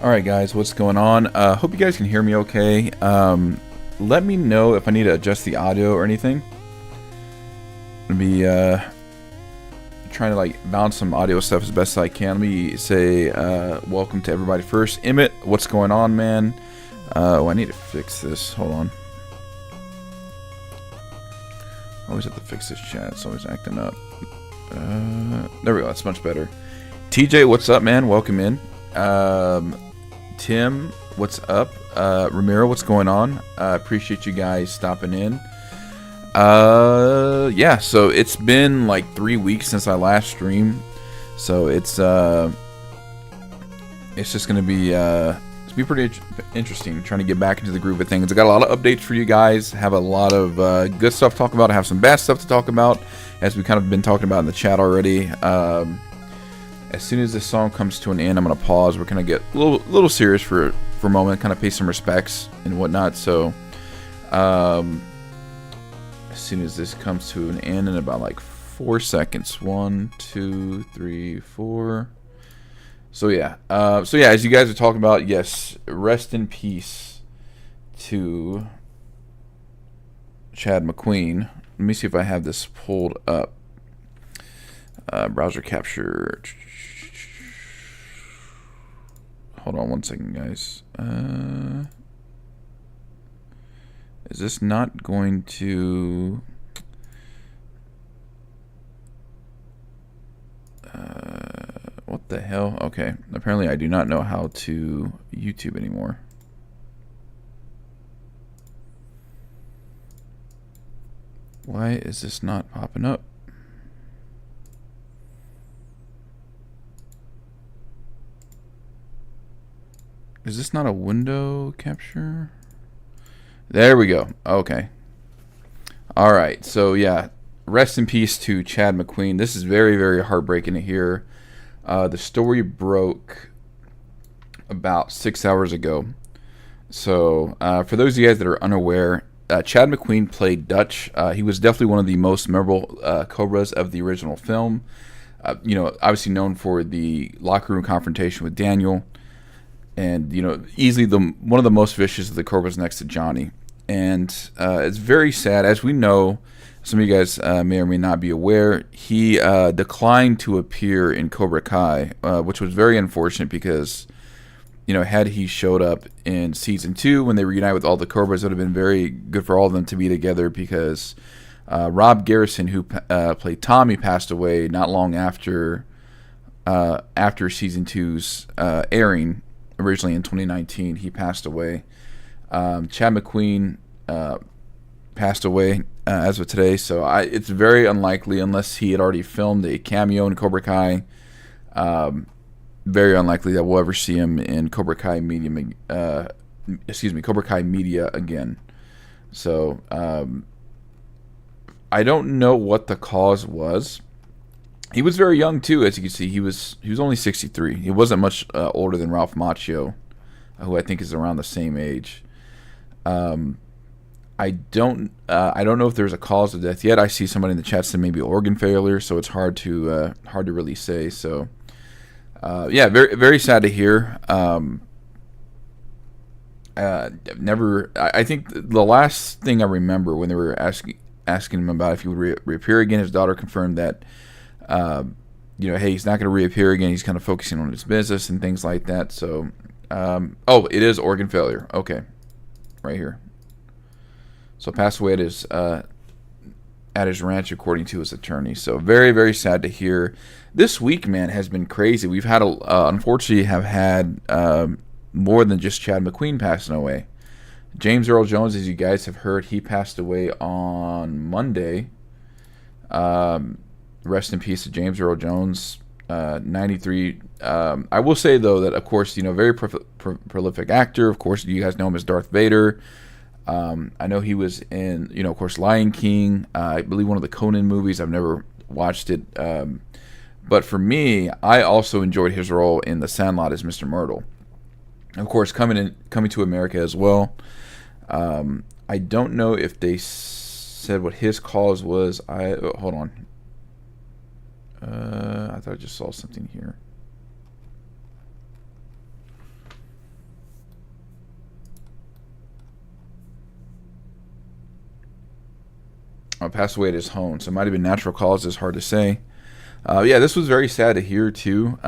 Alright guys, what's going on? Hope you guys can hear me okay. Let me know if I need to adjust the audio or anything. I'm gonna be trying to like bounce some audio stuff as best as I can. Let me say welcome to everybody first. Emmett, what's going on, man? I need to fix this. Hold on. I always have to fix this chat. It's always acting up. There we go. That's much better. TJ, what's up, man? Welcome in. Tim, what's up? Ramiro, what's going on? Appreciate you guys stopping in. Yeah, so it's been like 3 weeks since I last streamed, so it's just gonna be pretty interesting trying to get back into the groove of things. I got a lot of updates for you guys. Have a lot of good stuff to talk about. I have some bad stuff to talk about, as we kind of been talking about in the chat already. As soon as this song comes to an end, I'm gonna pause. We're gonna get a little serious for a moment, kind of pay some respects and whatnot. So, as soon as this comes to an end in about like 4 seconds, 1, 2, 3, 4. So yeah, as you guys are talking about, yes, rest in peace to Chad McQueen. Let me see if I have this pulled up. Browser capture. Hold on 1 second, guys. Is this not going to... what the hell? Okay, apparently I do not know how to YouTube anymore. Why is this not popping up? Is this not a window capture? There we go. Okay. Alright, so yeah. Rest in peace to Chad McQueen. This is very, very heartbreaking to hear. The story broke about 6 hours ago. So, for those of you guys that are unaware, Chad McQueen played Dutch. He was definitely one of the most memorable Cobras of the original film. Obviously known for the locker room confrontation with Daniel. And, easily one of the most vicious of the Cobras next to Johnny. And it's very sad. As we know, some of you guys may or may not be aware, he declined to appear in Cobra Kai, which was very unfortunate because, had he showed up in Season 2 when they reunited with all the Cobras, it would have been very good for all of them to be together because Rob Garrison, who played Tommy, passed away not long after Season 2's airing. Originally in 2019, he passed away. Chad McQueen passed away as of today, so it's very unlikely, unless he had already filmed a cameo in Cobra Kai, very unlikely that we'll ever see him in Cobra Kai Cobra Kai media again. So I don't know what the cause was. He was very young too, as you can see. He was only 63. He wasn't much older than Ralph Macchio, who I think is around the same age. I don't know if there's a cause of death yet. I see somebody in the chat saying maybe organ failure, so it's hard to really say. So yeah, very, very sad to hear. I think the last thing I remember when they were asking him about if he would reappear again, his daughter confirmed that. Hey, he's not going to reappear again. He's kind of focusing on his business and things like that. So, it is organ failure. Okay, right here. So, passed away at his ranch, according to his attorney. So, very, very sad to hear. This week, man, has been crazy. We've had, unfortunately, have had more than just Chad McQueen passing away. James Earl Jones, as you guys have heard, he passed away on Monday. Rest in peace to James Earl Jones, 93. I will say, though, that, of course, very prolific actor. Of course, you guys know him as Darth Vader. I know he was in, of course, Lion King. I believe one of the Conan movies. I've never watched it. But for me, I also enjoyed his role in The Sandlot as Mr. Myrtle. Of course, coming to America as well. I don't know if they said what his cause was. Hold on. I thought I just saw something here. passed away at his home. So it might have been natural causes, hard to say. Yeah, this was very sad to hear too.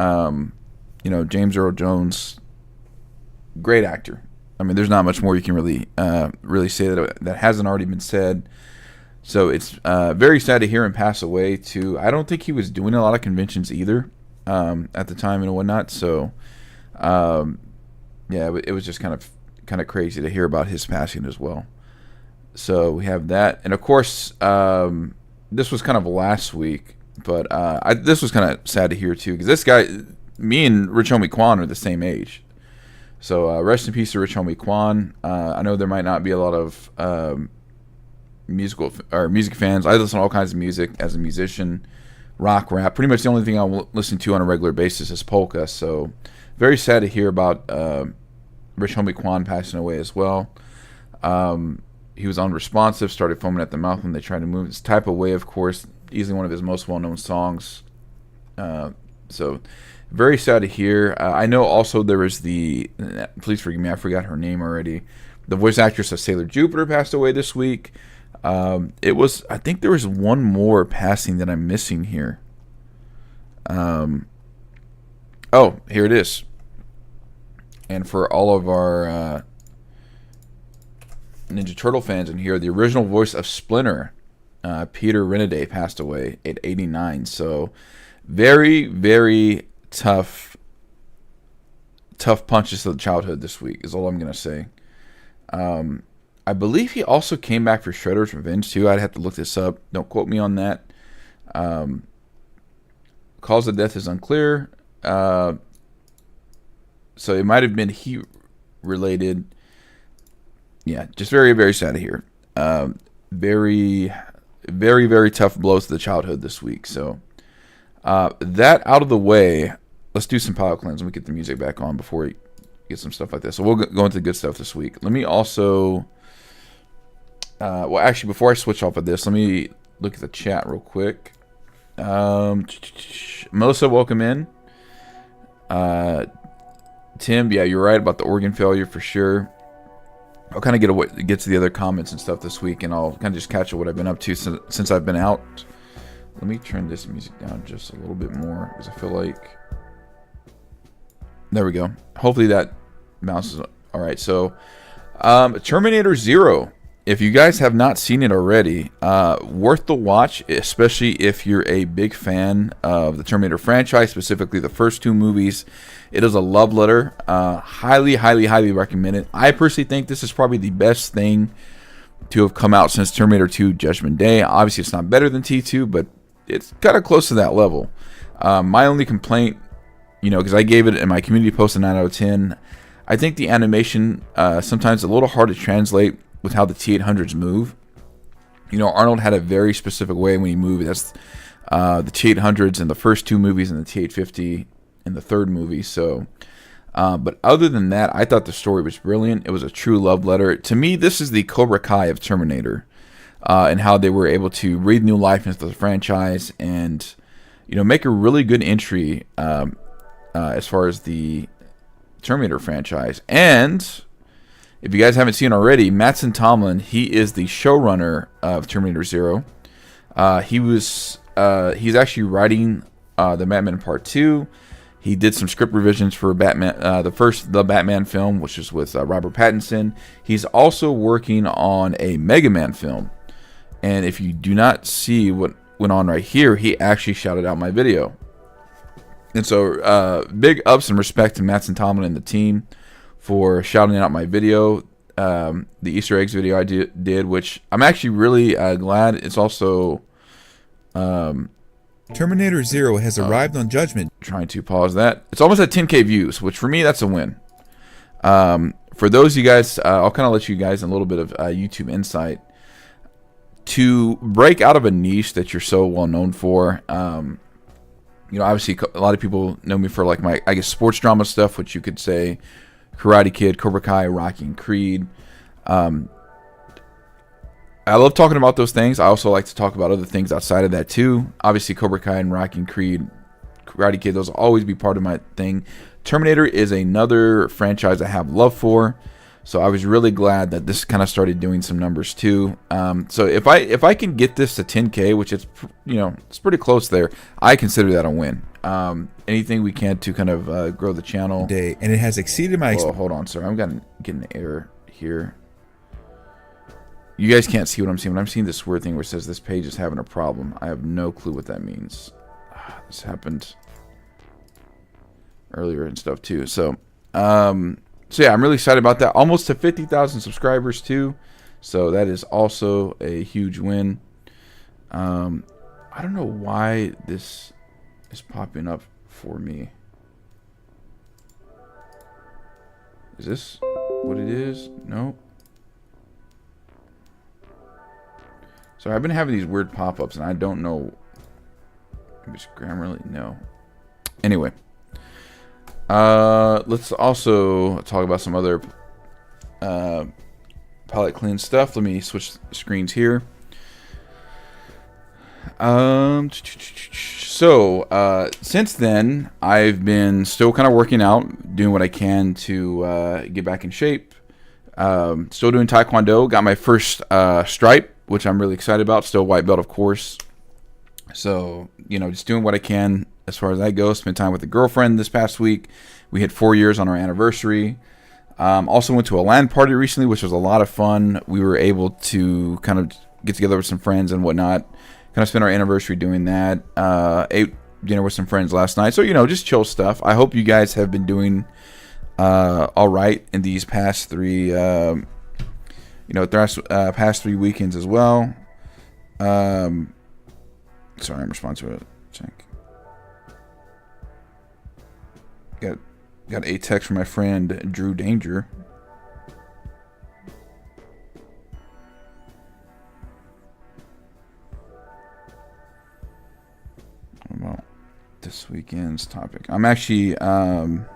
James Earl Jones, great actor. I mean, there's not much more you can really say that hasn't already been said. So it's very sad to hear him pass away too. I don't think he was doing a lot of conventions either at the time and whatnot. So it was just kind of crazy to hear about his passing as well. So we have that, and of course, this was kind of last week, but this was kind of sad to hear too, because this guy, me and Rich Homie Quan are the same age. So rest in peace to Rich Homie Quan. I know there might not be a lot of music fans. I listen to all kinds of music as a musician, rock, rap. Pretty much the only thing I listen to on a regular basis is polka. So very sad to hear about Rich Homie Quan passing away as well. He was unresponsive, started foaming at the mouth when they tried to move. This Type of Way, of course, easily one of his most well-known songs. So very sad to hear. I know also there was please forgive me, I forgot her name already. The voice actress of Sailor Jupiter passed away this week. I think there was one more passing that I'm missing here. Here it is. And for all of our Ninja Turtle fans in here, the original voice of Splinter, Peter Renaday, passed away at 89. So very, very tough punches to the childhood this week is all I'm going to say. I believe he also came back for Shredder's Revenge too. I'd have to look this up. Don't quote me on that. Cause of death is unclear. So it might have been heat related. Yeah, just very, very sad to hear. Very, very, very tough blows to the childhood this week. So that out of the way, let's do some palate cleanse and we get the music back on before we get some stuff like this. So we'll go into the good stuff this week. Let me also, actually, before I switch off of this, let me look at the chat real quick. Melissa, welcome in. Tim, yeah, you're right about the organ failure for sure. I'll kind of get to the other comments and stuff this week, and I'll kind of just catch up what I've been up to since I've been out. Let me turn this music down just a little bit more because I feel like... There we go. Hopefully that bounces. All right, so Terminator Zero. If you guys have not seen it already, worth the watch, especially if you're a big fan of the Terminator franchise, specifically the first two movies. It is a love letter. Highly, highly, highly recommend it. I personally think this is probably the best thing to have come out since Terminator 2 Judgment Day. Obviously, it's not better than T2, but it's kind of close to that level. My only complaint, because I gave it in my community post a 9 out of 10, I think the animation sometimes a little hard to translate with how the T-800s move. Arnold had a very specific way when he moved. That's the T-800s in the first two movies and the T-850 in the third movie. So, but other than that, I thought the story was brilliant. It was a true love letter. To me, this is the Cobra Kai of Terminator, and how they were able to breathe new life into the franchise and, make a really good entry as far as the Terminator franchise. And if you guys haven't seen already, Mattson Tomlin, he is the showrunner of Terminator Zero. He's actually writing the Batman Part 2. He did some script revisions for Batman, the Batman film, which is with Robert Pattinson. He's also working on a Mega Man film. And if you do not see what went on right here, he actually shouted out my video. And so big ups and respect to Mattson Tomlin and the team for shouting out my video, the Easter eggs video I did, which I'm actually really glad. It's also... Terminator Zero has arrived on Judgment. Trying to pause that. It's almost at 10K views, which for me, that's a win. For those of you guys, I'll kind of let you guys in a little bit of YouTube insight. To break out of a niche that you're so well known for, obviously a lot of people know me for like my, I guess, sports drama stuff, which you could say Karate Kid, Cobra Kai, Rocky, and Creed. I love talking about those things. I also like to talk about other things outside of that too. Obviously, Cobra Kai and Rocky and Creed, Karate Kid, those will always be part of my thing. Terminator is another franchise I have love for. So I was really glad that this kind of started doing some numbers too. So if I can get this to 10K, which it's, you know, it's pretty close there, I consider that a win. Anything we can to kind of grow the channel. Day, and it has exceeded my. Oh, hold on, sir. I'm getting an error here. You guys can't see what I'm seeing, but I'm seeing this weird thing where it says this page is having a problem. I have no clue what that means. This happened earlier and stuff too. So yeah, I'm really excited about that. Almost to 50,000 subscribers too. So that is also a huge win. I don't know why this is popping up for me. Is this what it is? No. So I've been having these weird pop-ups and I don't know. Maybe it's Grammarly? No. Anyway. Let's also talk about some other palette clean stuff. Let me switch screens here. Since then, I've been still kind of working out, doing what I can to get back in shape. Still doing Taekwondo. Got my first stripe, which I'm really excited about. Still white belt, of course. So, you know, just doing what I can as far as that goes. Spent time with a girlfriend this past week. We hit 4 years on our anniversary. Also went to a LAN party recently, which was a lot of fun. We were able to kind of get together with some friends and whatnot. Kind of spent our anniversary doing that. Ate dinner with some friends last night. So, you know, just chill stuff. I hope you guys have been doing all right in these past three, past 3 weekends as well. Sorry, I'm responding to a check. Got a text from my friend Drew Danger. About this weekend's topic. I'm actually another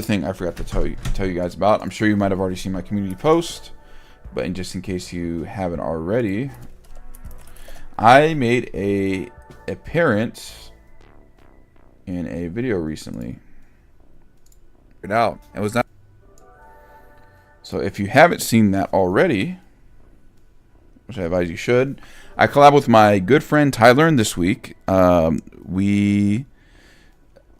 thing I forgot to tell you guys about. I'm sure you might have already seen my community post, but just in case you haven't already, I made a appearance in a video recently. Check it out. It was not. So if you haven't seen that already, which I advise you should, I collab with my good friend Tyler this week. We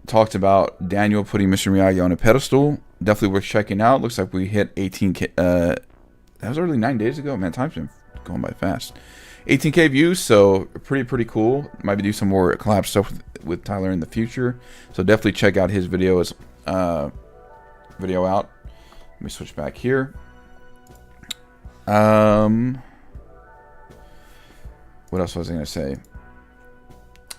talked about Daniel putting Mr. Miyagi on a pedestal. Definitely worth checking out. Looks like we hit 18K. That was already 9 days ago. Man, time's been going by fast. 18K views, so pretty cool. Might be do some more collab stuff with Tyler in the future. So definitely check out his video out. Let me switch back here. What else was I gonna say?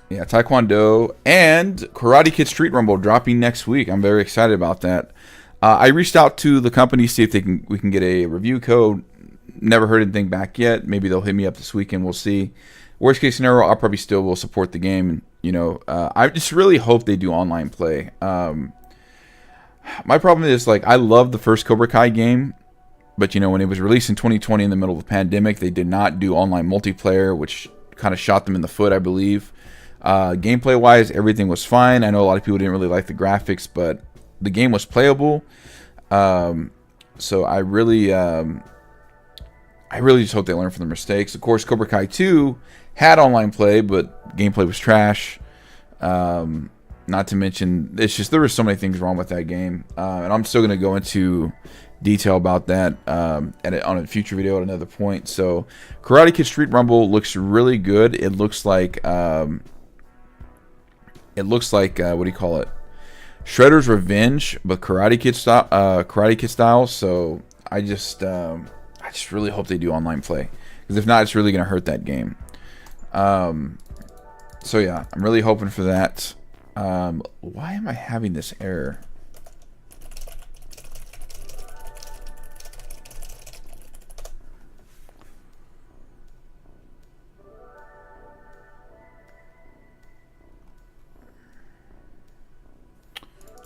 Yeah, Taekwondo and Karate Kid Street Rumble dropping next week. I'm very excited about that. I reached out to the company, see if we can get a review code. Never heard anything back yet. Maybe they'll hit me up this weekend. We'll see. Worst case scenario, I'll probably still will support the game. You know, I just really hope they do online play. My problem is, like, I love the first Cobra Kai game, but you know, when it was released in 2020 in the middle of the pandemic, they did not do online multiplayer, which kind of shot them in the foot, I believe. Gameplay wise, everything was fine. I know a lot of people didn't really like the graphics, but the game was playable. So I really just hope they learn from their mistakes. Of course, Cobra Kai 2 had online play, but gameplay was trash. Not to mention, it's just there were so many things wrong with that game, and I'm still going to go into detail about that on a future video at another point. So, Karate Kid Street Rumble looks really good. It looks like what do you call it? Shredder's Revenge, but Karate Kid style. So I just really hope they do online play, because if not, it's really going to hurt that game. So yeah, I'm really hoping for that. Why am I having this error?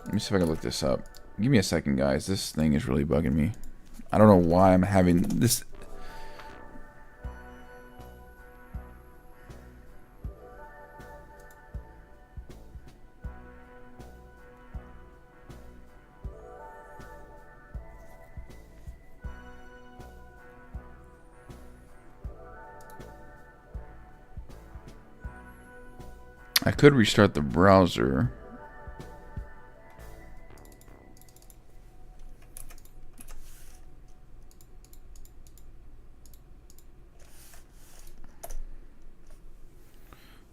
Let me see if I can look this up. Give me a second, guys. This thing is really bugging me. I don't know why I'm having this. I could restart the browser.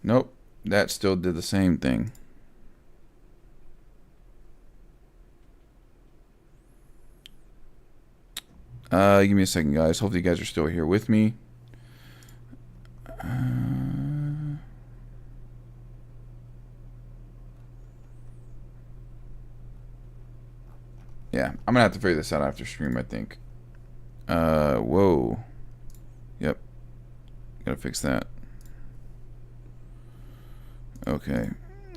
Nope, that still did the same thing. Give me a second, guys. Hopefully you guys are still here with me. Yeah, I'm gonna have to figure this out after stream, I think. Whoa. Yep. Gotta fix that. Okay.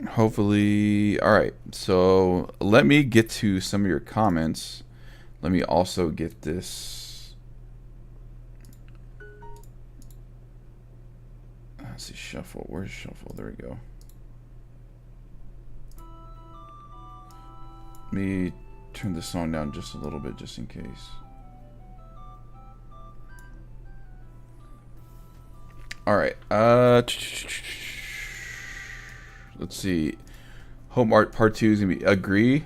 Hopefully. Alright, so let me get to some of your comments. Let me also get this. Let's see, shuffle. Where's shuffle? There we go. Let me turn the song down just a little bit, just in case. All right. Let's see. Home art part 2 is gonna be agree.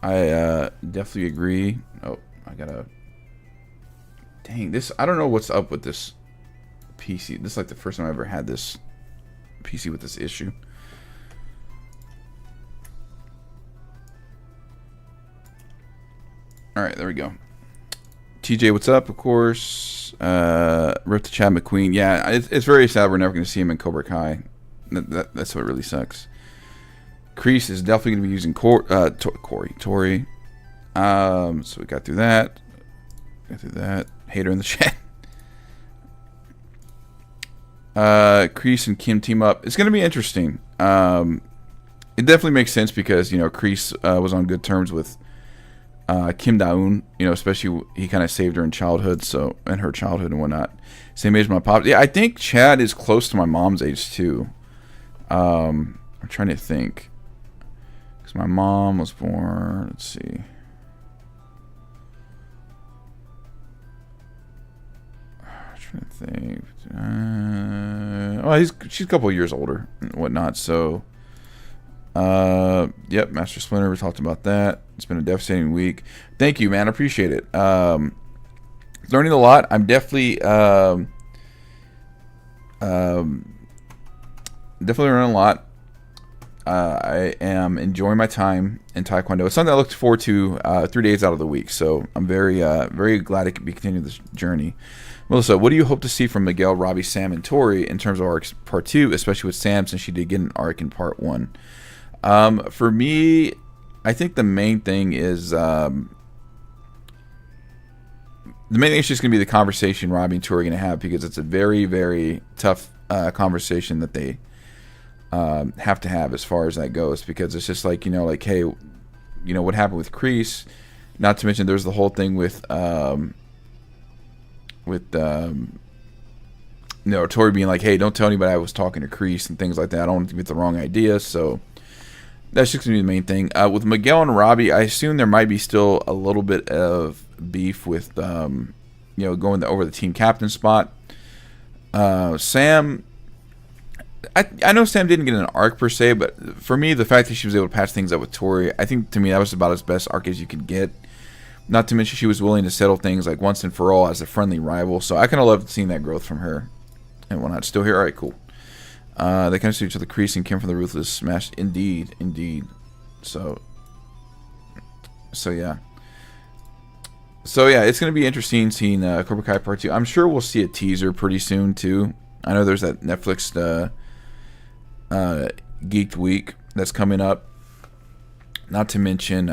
I definitely agree. Oh, I gotta. Dang this! I don't know what's up with this PC. This is like the first time I ever had this PC with this issue. All right, there we go. TJ, what's up? Of course. Rip to Chad McQueen. Yeah, it's very sad we're never going to see him in Cobra Kai. That's what really sucks. Kreese is definitely going to be using Tori. So we got through that. Hater in the chat. Kreese and Kim team up. It's going to be interesting. It definitely makes sense because, you know, Kreese was on good terms with Kim Da-eun, you know, especially he kind of saved her in childhood, so, and her childhood and whatnot. Same age as my pop. Yeah, I think Chad is close to my mom's age too. I'm trying to think, because my mom was born. Let's see. I'm trying to think. Well, she's a couple of years older and whatnot, so. Yep, Master Splinter, we talked about that. It's been a devastating week. Thank you, man. I appreciate it. Learning a lot. I'm definitely learning a lot. I am enjoying my time in Taekwondo. It's something I look forward to 3 days out of the week. So I'm very glad I could be continuing this journey. Melissa, what do you hope to see from Miguel, Robbie, Sam, and Tori in terms of arc part 2, especially with Sam, since she did get an arc in part 1? For me, I think the main thing is it's just going to be the conversation Robbie and Tori are going to have, because it's a very, very tough conversation that they have to have as far as that goes, because it's just like, you know, like, hey, you know, what happened with Kreese, not to mention there's the whole thing with you know, Tori being like, hey, don't tell anybody I was talking to Kreese and things like that. I don't want to get the wrong idea, so that's just going to be the main thing. With Miguel and Robbie, I assume there might be still a little bit of beef with, you know, going over the team captain spot. Sam, I know Sam didn't get an arc per se, but for me, the fact that she was able to patch things up with Tori, I think to me that was about as best arc as you could get. Not to mention she was willing to settle things like once and for all as a friendly rival. So I kind of loved seeing that growth from her and whatnot. Still here? All right, cool. They kind of see each other. Kreese and Kim from the Ruthless Smash. Indeed. So yeah. It's going to be interesting seeing Cobra Kai Part 2. I'm sure we'll see a teaser pretty soon, too. I know there's that Netflix Geeked Week that's coming up. Not to mention,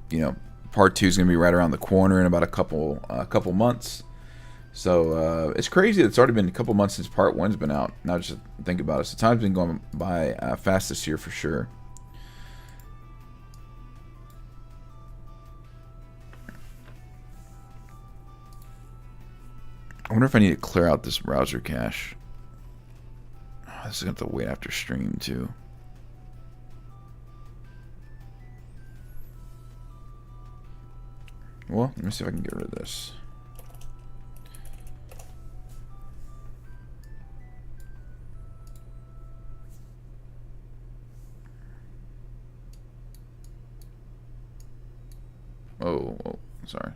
you know, Part 2 is going to be right around the corner in about a couple months. So it's crazy that it's already been a couple months since Part 1's been out. Now just think about it. So time's been going by fast this year for sure. I wonder if I need to clear out this browser cache. Oh, this is going to have to wait after stream too. Well, let me see if I can get rid of this. Oh, sorry.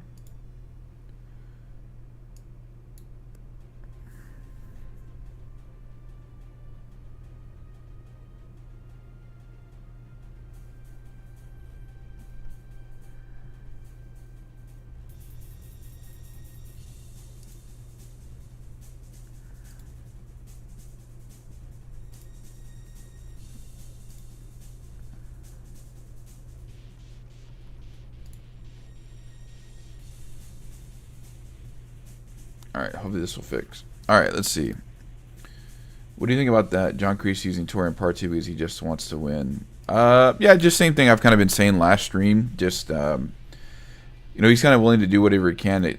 Alright, hopefully this will fix. Alright, let's see. What do you think about that? John Kreese using Tori in part 2 because he just wants to win. Yeah, just same thing I've kind of been saying last stream. Just, you know, he's kind of willing to do whatever he can to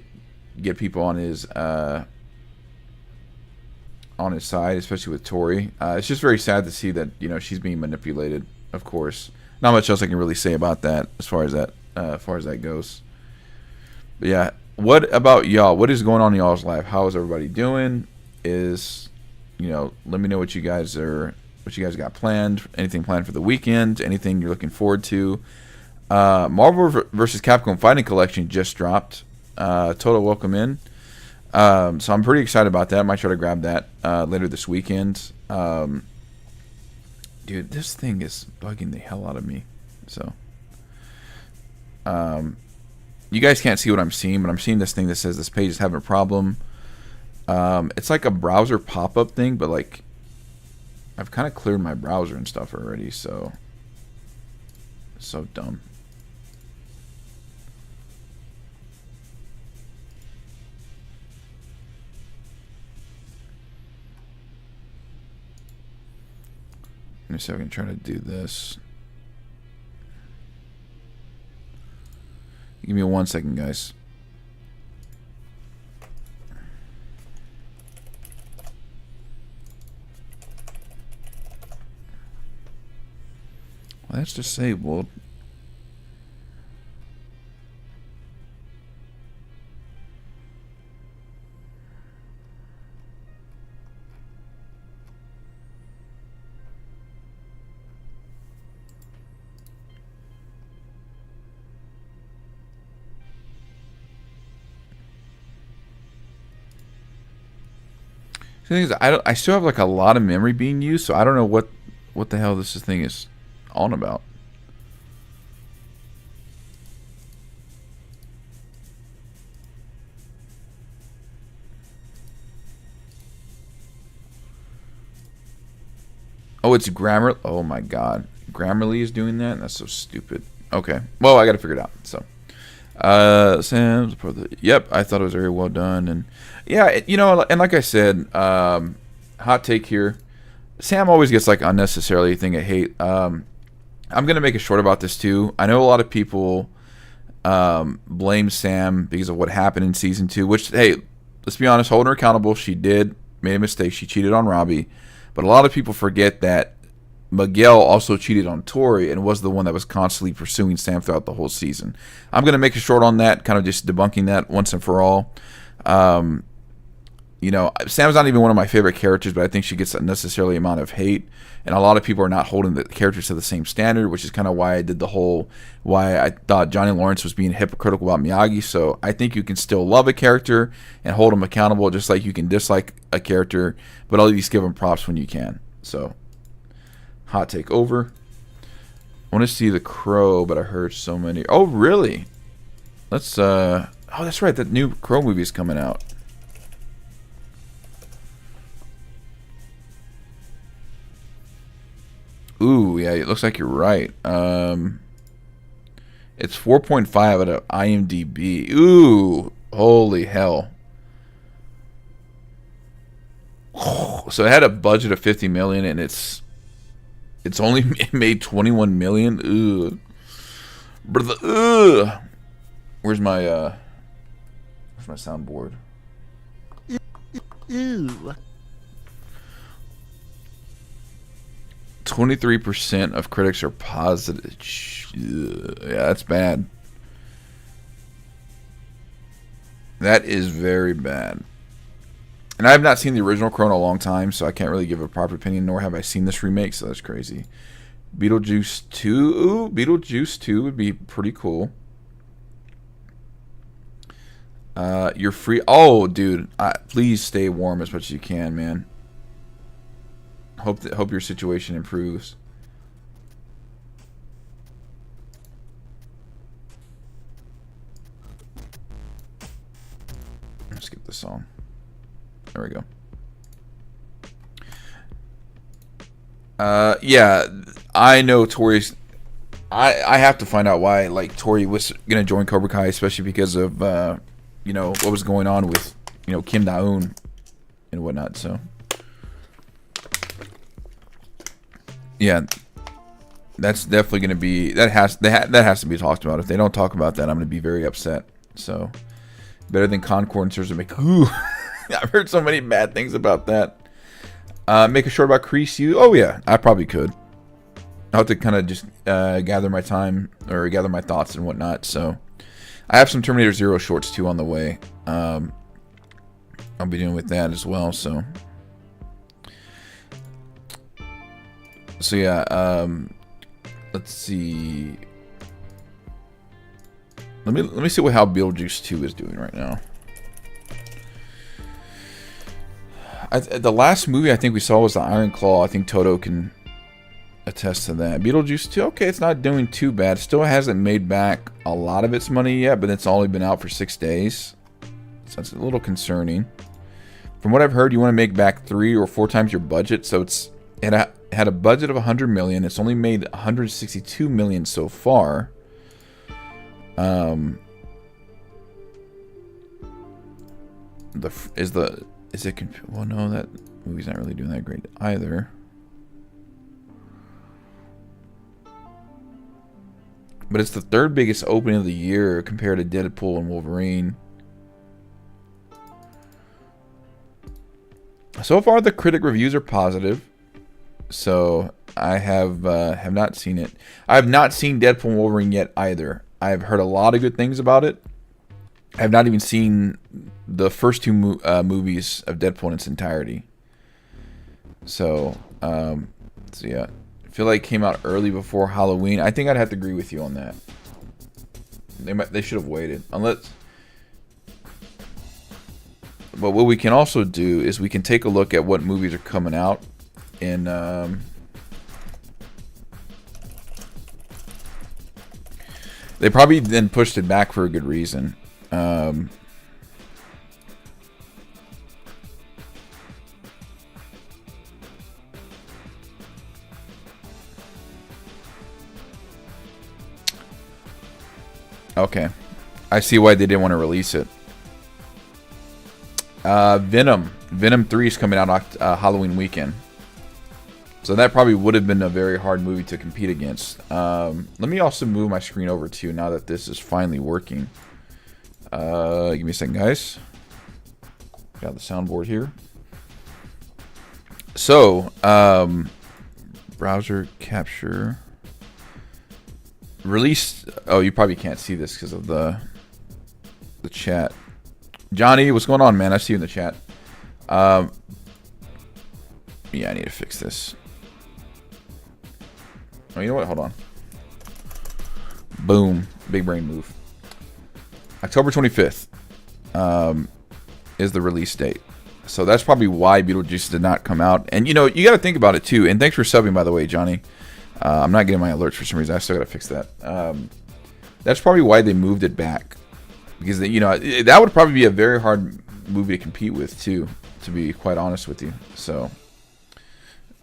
get people on his side, especially with Tori. It's just very sad to see that, you know, she's being manipulated, of course. Not much else I can really say about that as far as that goes. But yeah, what about y'all? What is going on in y'all's life? How is everybody doing? You know, let me know what you guys got planned. Anything planned for the weekend? Anything you're looking forward to? Marvel vs. Capcom Fighting Collection just dropped. Total welcome in. So I'm pretty excited about that. I might try to grab that later this weekend. Dude, this thing is bugging the hell out of me. So, you guys can't see what I'm seeing, but I'm seeing this thing that says this page is having a problem. It's like a browser pop-up thing, but like I've kind of cleared my browser and stuff already, so dumb. Let me see if I can try to do this. Give me 1 second, guys. Well, that's disabled. The thing is, I still have like a lot of memory being used, so I don't know what the hell this thing is on about. Oh, it's Grammarly. Oh my god, Grammarly is doing that. That's so stupid. Okay, well I got to figure it out. So, Sam's. Yep, I thought it was very well done, and yeah, you know, and like I said, hot take here. Sam always gets like unnecessarily thing I hate. I'm gonna make a short about this too. I know a lot of people blame Sam because of what happened in season 2. Which, hey, let's be honest, holding her accountable. She made a mistake. She cheated on Robbie, but a lot of people forget that Miguel also cheated on Tori and was the one that was constantly pursuing Sam throughout the whole season. I'm gonna make a short on that, kind of just debunking that once and for all. You know, Sam's not even one of my favorite characters, but I think she gets a unnecessarily amount of hate, and a lot of people are not holding the characters to the same standard, which is kind of why I did why I thought Johnny Lawrence was being hypocritical about Miyagi. So I think you can still love a character and hold them accountable, just like you can dislike a character, but at least give them props when you can. So, hot take over. I want to see The Crow, but I heard so many. Oh, really? Let's, oh, that's right, that new Crow movie is coming out. Ooh, yeah, it looks like you're right. It's 4.5 out of IMDb. Ooh, holy hell. So it had a budget of 50 million and it's only made 21 million. Ugh. Brother, ugh. Where's my soundboard? Ew. 23% of critics are positive. Yeah, that's bad. That is very bad. And I have not seen the original Crow in a long time, so I can't really give a proper opinion, nor have I seen this remake, so that's crazy. Beetlejuice 2. Ooh, Beetlejuice 2 would be pretty cool. You're free. Oh, dude, please stay warm as much as you can, man. Hope your situation improves. Skip the song. There we go. Yeah, I know Tori's. I have to find out why like Tori was gonna join Cobra Kai, especially because of what was going on with Kim Da-eun and whatnot. So yeah, that's definitely gonna be that has to be talked about. If they don't talk about that, I'm gonna be very upset. So better than Concord in terms of make. Ooh, I've heard so many bad things about that. Make a short about Crease U. Oh yeah, I probably could. I'll have to kind of just gather my time or gather my thoughts and whatnot. So I have some Terminator Zero shorts too on the way. I'll be dealing with that as well. So yeah. Let's see. Let me see how Beetlejuice 2 is doing right now. The last movie I think we saw was the Iron Claw. I think Toto can attest to that. Beetlejuice 2, okay, it's not doing too bad. Still hasn't made back a lot of its money yet, but it's only been out for 6 days. So that's a little concerning. From what I've heard, you want to make back 3 or 4 times your budget. So it had a budget of 100 million. It's only made 162 million so far. Well, no, that movie's not really doing that great either. But it's the 3rd biggest opening of the year compared to Deadpool and Wolverine. So far, the critic reviews are positive. So I have not seen it. I have not seen Deadpool and Wolverine yet either. I have heard a lot of good things about it. I have not even seen the first 2 movies of Deadpool in its entirety. So yeah. I feel like it came out early before Halloween. I think I'd have to agree with you on that. They should have waited. But what we can also do is we can take a look at what movies are coming out in they probably then pushed it back for a good reason. Okay, I see why they didn't want to release it. Venom 3 is coming out Halloween weekend, so that probably would have been a very hard movie to compete against. Let me also move my screen over to you now that this is finally working. Give me a second, guys. Got the soundboard here. So, browser capture. Release. Oh, you probably can't see this because of the chat. Johnny, what's going on, man? I see you in the chat. Yeah, I need to fix this. Oh, you know what? Hold on. Boom. Big brain move. October 25th is the release date. So that's probably why Beetlejuice did not come out. And, you got to think about it, too. And thanks for subbing, by the way, Johnny. I'm not getting my alerts for some reason. I still got to fix that. That's probably why they moved it back. Because, that would probably be a very hard movie to compete with, too, to be quite honest with you. So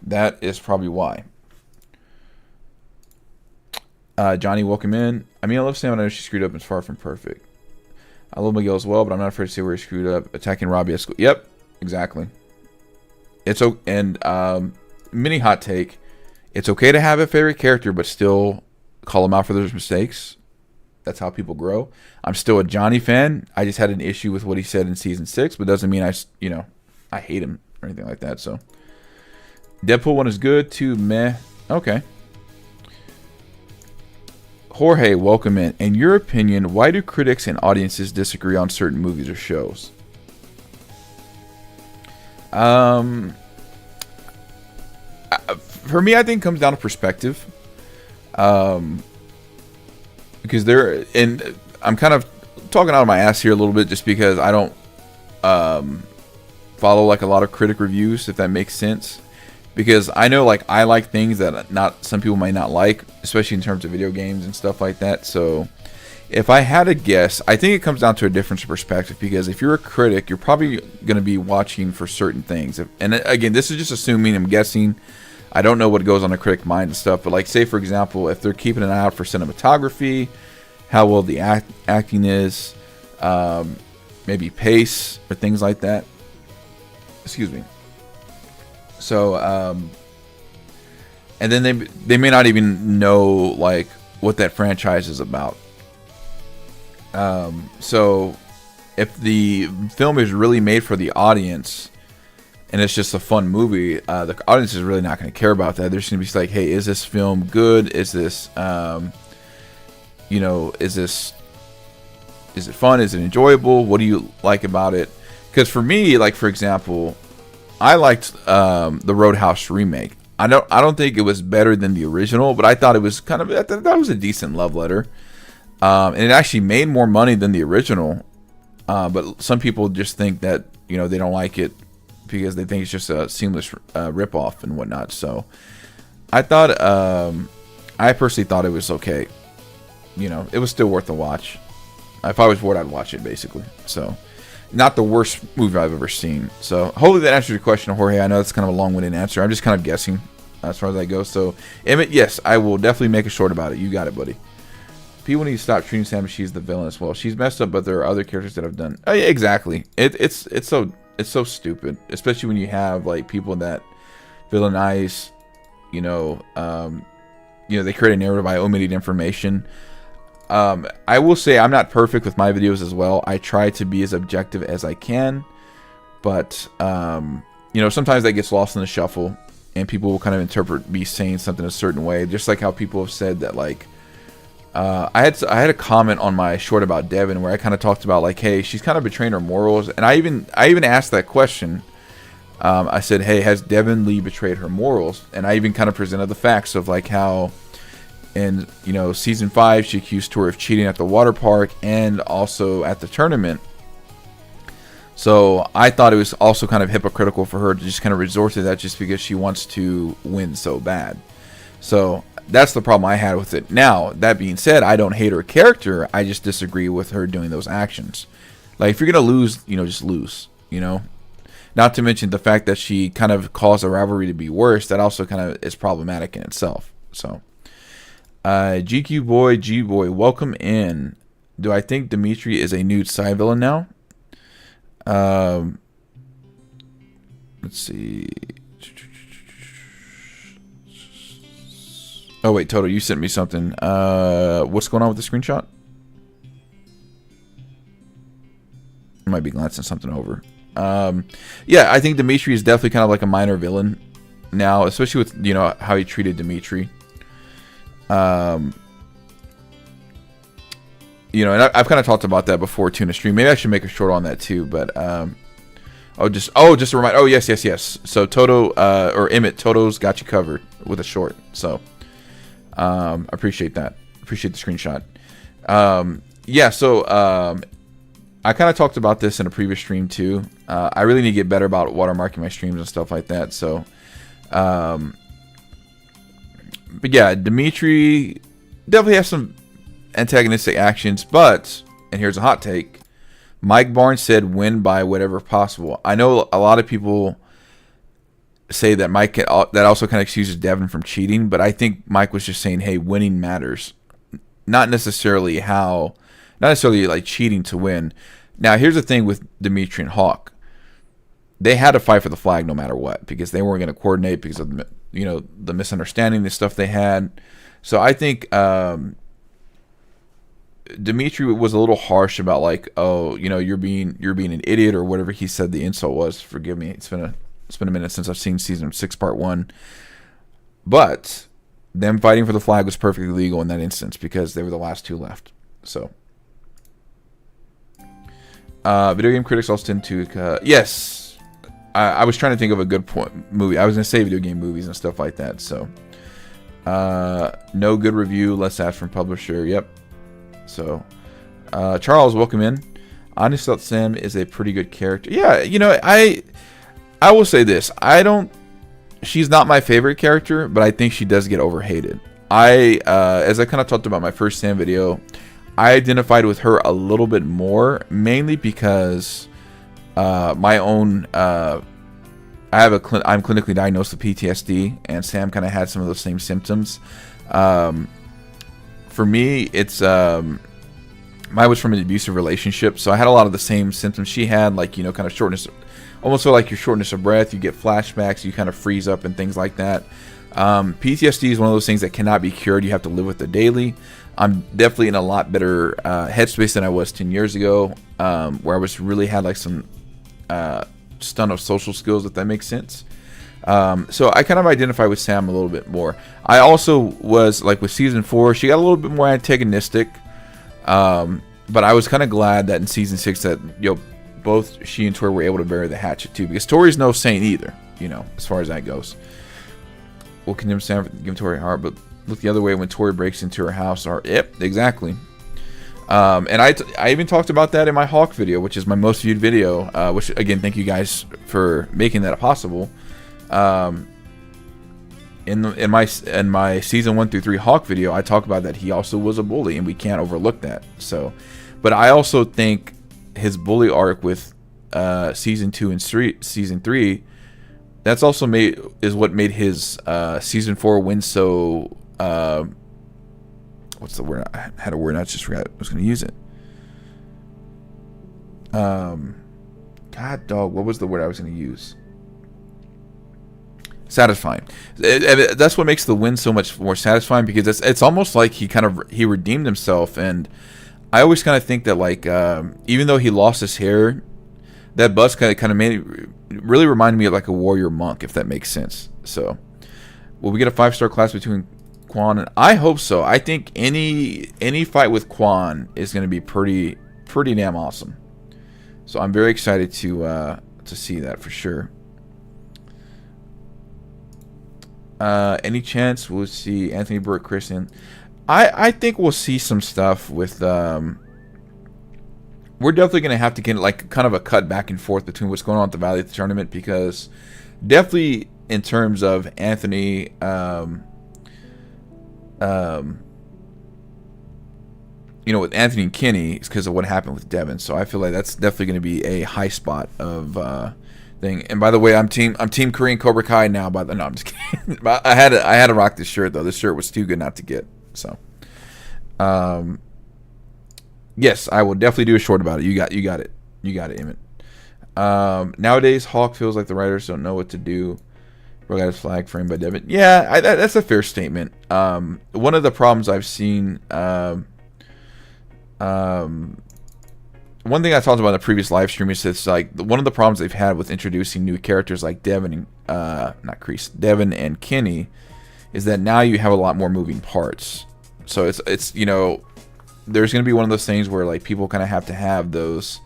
that is probably why. Johnny, welcome in. I love Sam. I know she screwed up and is far from perfect. I love Miguel as well, but I'm not afraid to say where he screwed up. Attacking Robbie at school. Yep, exactly. Mini hot take. It's okay to have a favorite character, but still call them out for their mistakes. That's how people grow. I'm still a Johnny fan. I just had an issue with what he said in season 6, but doesn't mean I hate him or anything like that. So Deadpool 1 is good. 2 meh. Okay. Jorge, welcome in. In your opinion, why do critics and audiences disagree on certain movies or shows? For me, I think it comes down to perspective. Because I'm kind of talking out of my ass here a little bit just because I don't follow like a lot of critic reviews, if that makes sense. Because I know like I like things that not some people might not like, especially in terms of video games and stuff like that. So if I had to guess, I think it comes down to a difference of perspective. Because if you're a critic, you're probably going to be watching for certain things. And again, this is just assuming, I'm guessing. I don't know what goes on a critic mind and stuff. But like, say for example, if they're keeping an eye out for cinematography, how well the acting is, maybe pace or things like that. Excuse me. So, and then they may not even know like what that franchise is about. So if the film is really made for the audience and it's just a fun movie, the audience is really not going to care about that. They're just going to be like, hey, is this film good? Is this, is it fun? Is it enjoyable? What do you like about it? Because for me, like for example, I liked the Roadhouse remake. I don't think it was better than the original, but I thought it was kind of, I thought it was a decent love letter. And it actually made more money than the original. But some people just think that, you know, they don't like it because they think it's just a seamless ripoff and whatnot. So I thought, I personally thought it was okay. You know, it was still worth a watch. If I was bored, I'd watch it basically. So not the worst movie I've ever seen. So hopefully that answers your question, Jorge. I know that's kind of a long-winded answer. I'm just kind of guessing as far as that goes. So Emmett, yes, I will definitely make a short about it. You got it, buddy. People need to stop treating Sam as she's the villain as well. She's messed up, but there are other characters that have done. Oh, yeah, exactly. It's so stupid, especially when you have like people that villainize. They create a narrative by omitting information. I will say I'm not perfect with my videos as well. I try to be as objective as I can, but sometimes that gets lost in the shuffle, and people will kind of interpret me saying something a certain way. Just like how people have said that, like, I had a comment on my short about Devin where I kind of talked about like, hey, she's kind of betraying her morals, and I even asked that question. I said, hey, has Devin Lee betrayed her morals? And I even kind of presented the facts of like how in season 5 she accused Tori of cheating at the water park and also at the tournament. So I thought it was also kind of hypocritical for her to just kind of resort to that just because she wants to win so bad. So that's the problem I had with it. Now, that being said, I don't hate her character. I just disagree with her doing those actions. Like, if you're going to lose, just lose, Not to mention the fact that she kind of caused the rivalry to be worse. That also kind of is problematic in itself. So, GQ Boy, G Boy, welcome in. Do I think Dimitri is a nude side villain now? Let's see. Oh wait, Toto, you sent me something. What's going on with the screenshot? I might be glancing something over. Yeah, I think Dimitri is definitely kind of like a minor villain now, especially with how he treated Dimitri. And I've kind of talked about that before too in the stream. Maybe I should make a short on that too. But just a reminder. Oh yes. So Toto or Emmett, Toto's got you covered with a short. So I appreciate that. Appreciate the screenshot. I kind of talked about this in a previous stream too. I really need to get better about watermarking my streams and stuff like that. So, but yeah, Dimitri definitely has some antagonistic actions. But, and here's a hot take: Mike Barnes said, "Win by whatever possible." I know a lot of people say that Mike that also kind of excuses Devin from cheating, but I think Mike was just saying, "Hey, winning matters, not necessarily like cheating to win." Now, here's the thing with Dimitri and Hawk. They had to fight for the flag no matter what because they weren't going to coordinate because of the misunderstanding, the stuff they had. So I think Dimitri was a little harsh about like, oh, you're being an idiot or whatever he said the insult was. Forgive me. It's been a minute since I've seen season 6 part 1. But them fighting for the flag was perfectly legal in that instance because they were the last two left. So video game critics also tend to yes, I was trying to think of a good movie. I was gonna say video game movies and stuff like that. So no good review, let's ask from publisher. Yep. So Charles, welcome in. I honestly thought Sam is a pretty good character. Yeah, you know, I will say this. She's not my favorite character, but I think she does get overhated. As I kind of talked about my first Sam video, I identified with her a little bit more, mainly because my own I'm clinically diagnosed with PTSD, and Sam kind of had some of those same symptoms. For me, it's mine was from an abusive relationship, so I had a lot of the same symptoms she had, like, you know, kind of shortness, almost feel like your shortness of breath. You get flashbacks, you kind of freeze up and things like that. PTSD is one of those things that cannot be cured. You have to live with it daily. I'm definitely in a lot better headspace than I was 10 years ago, where I was really had like some stunt of social skills, if that makes sense. So I kind of identify with Sam a little bit more. I also was like with season 4, she got a little bit more antagonistic, but I was kind of glad that in season 6 that, you know, both she and Tori were able to bury the hatchet too, because Tori's no saint either, you know, as far as that goes. We'll condemn Sam for giving Tori a heart, but look the other way when Tori breaks into her house. Or yep, exactly. And I even talked about that in my Hawk video, which is my most viewed video. Which again, thank you guys for making that possible. In my season 1 through 3 Hawk video, I talk about that he also was a bully, and we can't overlook that. So, but I also think his bully arc with season 2 and season 3, that's also is what made his season 4 win so. What's the word? I had a word, I just forgot I was going to use it. God dog, what was the word I was going to use? Satisfying. That's what makes the win so much more satisfying, because it's almost like he redeemed himself. And I always kind of think that, like, even though he lost his hair, that buzz kind of really reminded me of like a warrior monk, if that makes sense. So, will we get a 5-star class between Quan and I hope so. I think any fight with Quan is going to be pretty damn awesome. So I'm very excited to see that for sure. Any chance we'll see Anthony Burke, Christian? I think we'll see some stuff with. We're definitely going to have to get like kind of a cut back and forth between what's going on at the Valley tournament, because definitely in terms of Anthony. You know, with Anthony and Kenny, it's because of what happened with Devin. So I feel like that's definitely going to be a high spot of thing. And by the way, I'm team Korean Cobra Kai now. No, I'm just kidding. I had to rock this shirt though. This shirt was too good not to get. So, yes, I will definitely do a short about it. You got it, Emmett. Nowadays, Hawk feels like the writers don't know what to do. Bro got his flag framed by Devin. Yeah, that's a fair statement. One of the problems I've seen. One thing I talked about in the previous live stream is it's like one of the problems they've had with introducing new characters like Devin and Kenny is that now you have a lot more moving parts. So it's you know, there's going to be one of those things where like people kind of have to have those,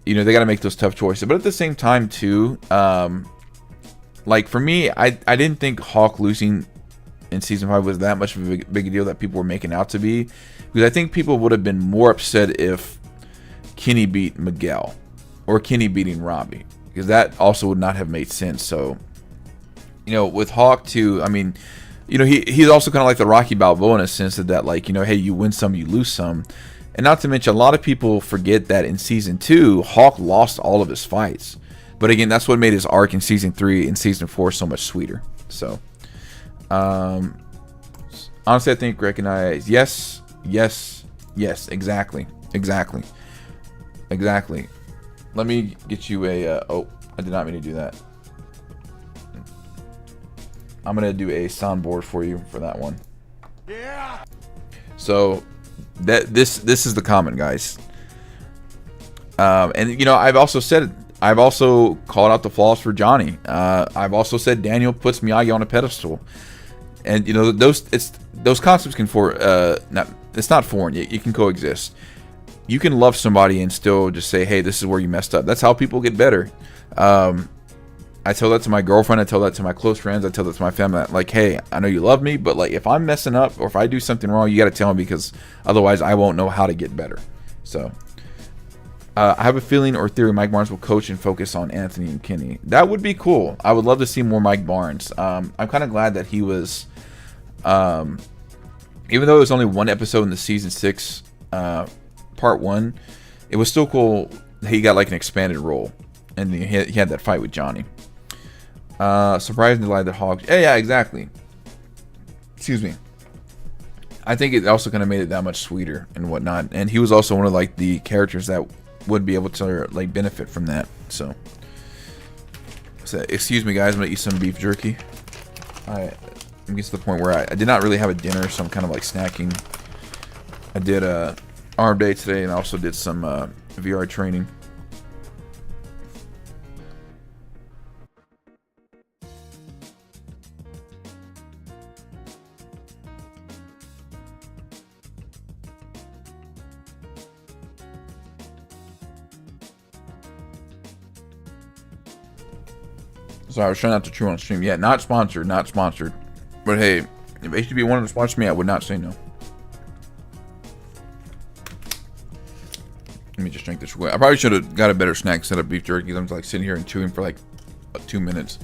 you know, they got to make those tough choices. But at the same time too, like for me, I didn't think Hawk losing in season 5 was that much of a big deal that people were making out to be, because I think people would have been more upset if Kenny beat Miguel or Kenny beating Robbie, because that also would not have made sense. So, you know, with Hawk too, I mean, you know, he's also kind of like the Rocky Balboa in a sense that like, you know, hey, you win some, you lose some. And not to mention, a lot of people forget that in season 2, Hawk lost all of his fights. But again, that's what made his arc in season 3 and season 4 so much sweeter. So, honestly, I think recognize yes, exactly. Let me get you a. Oh, I did not mean to do that. I'm gonna do a soundboard for you for that one. Yeah. So, this is the comment, guys. And you know, I've also called out the flaws for Johnny. I've also said Daniel puts Miyagi on a pedestal, and you know those concepts can it's not foreign. You can coexist. You can love somebody and still just say, hey, this is where you messed up. That's how people get better. I tell that to my girlfriend. I tell that to my close friends. I tell that to my family. Like, hey, I know you love me, but like, if I'm messing up or if I do something wrong, you got to tell me, because otherwise I won't know how to get better. So, I have a feeling or theory Mike Barnes will coach and focus on Anthony and Kenny. That would be cool. I would love to see more Mike Barnes. I'm kind of glad that he was, even though it was only one episode in the season 6, part 1, it was still cool. He got like an expanded role, and he had that fight with Johnny. Surprisingly glad that Hogs. Yeah, exactly. Excuse me. I think it also kind of made it that much sweeter and whatnot. And he was also one of like the characters that would be able to like benefit from that. So excuse me, guys. I'm gonna eat some beef jerky. I'm getting to the point where I did not really have a dinner, so I'm kind of like snacking. I did a arm day today, and I also did some VR training. So I was trying not to chew on stream. Yeah, not sponsored, not sponsored. But hey, if HTB wanted to sponsor me, I would not say no. Let me just drink this real quick. I probably should have got a better snack instead of beef jerky. I'm like sitting here and chewing for like 2 minutes.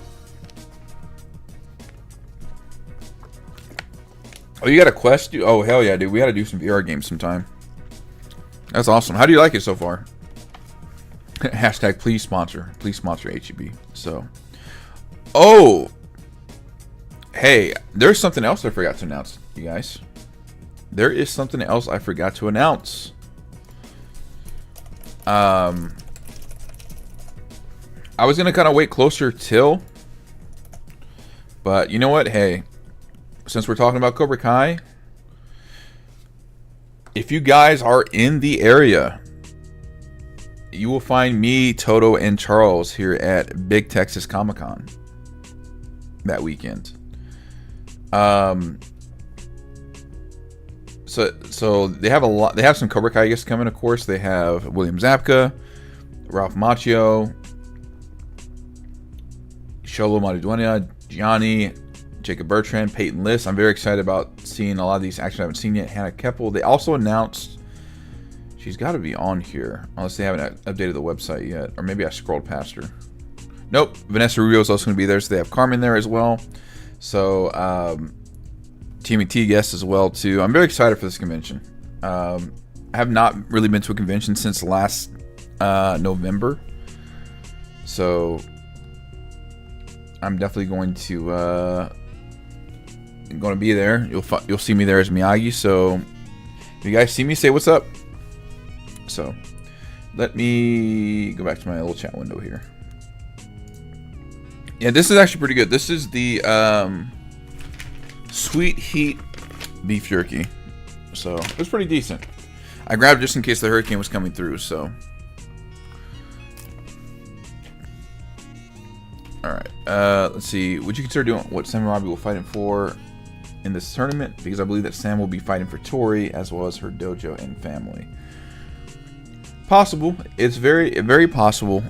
Oh, you got a quest? Oh, hell yeah, dude. We got to do some VR games sometime. That's awesome. How do you like it so far? Hashtag please sponsor. Please sponsor HEB. So, oh, hey, there's something else I forgot to announce, you guys. There is something else I forgot to announce. I was gonna kind of wait closer till, but you know what? Hey, since we're talking about Cobra Kai, if you guys are in the area, you will find me, Toto, and Charles here at Big Texas Comic Con that weekend. So they have a lot. They have some Cobra Kai guests coming, of course. They have William Zabka, Ralph Macchio, Sholo Mariduena, Gianni, Jacob Bertrand, Peyton List. I'm very excited about seeing a lot of these. Actually, I haven't seen yet. Hannah Keppel. They also announced she's got to be on here, unless they haven't updated the website yet, or maybe I scrolled past her. Nope. Vanessa Rubio is also going to be there, so they have Carmen there as well. So, Team T guests as well too. I'm very excited for this convention. I have not really been to a convention since last November, so I'm definitely going to be there. You'll see me there as Miyagi. So if you guys see me, say what's up. So let me go back to my little chat window here. Yeah, this is actually pretty good. This is the Sweet Heat beef jerky. So it's pretty decent. I grabbed it just in case the hurricane was coming through. So all right. Let's see. Would you consider doing what Sam and Robbie will fight him for in this tournament? Because I believe that Sam will be fighting for Tori as well as her dojo and family. Possible. It's very, very possible.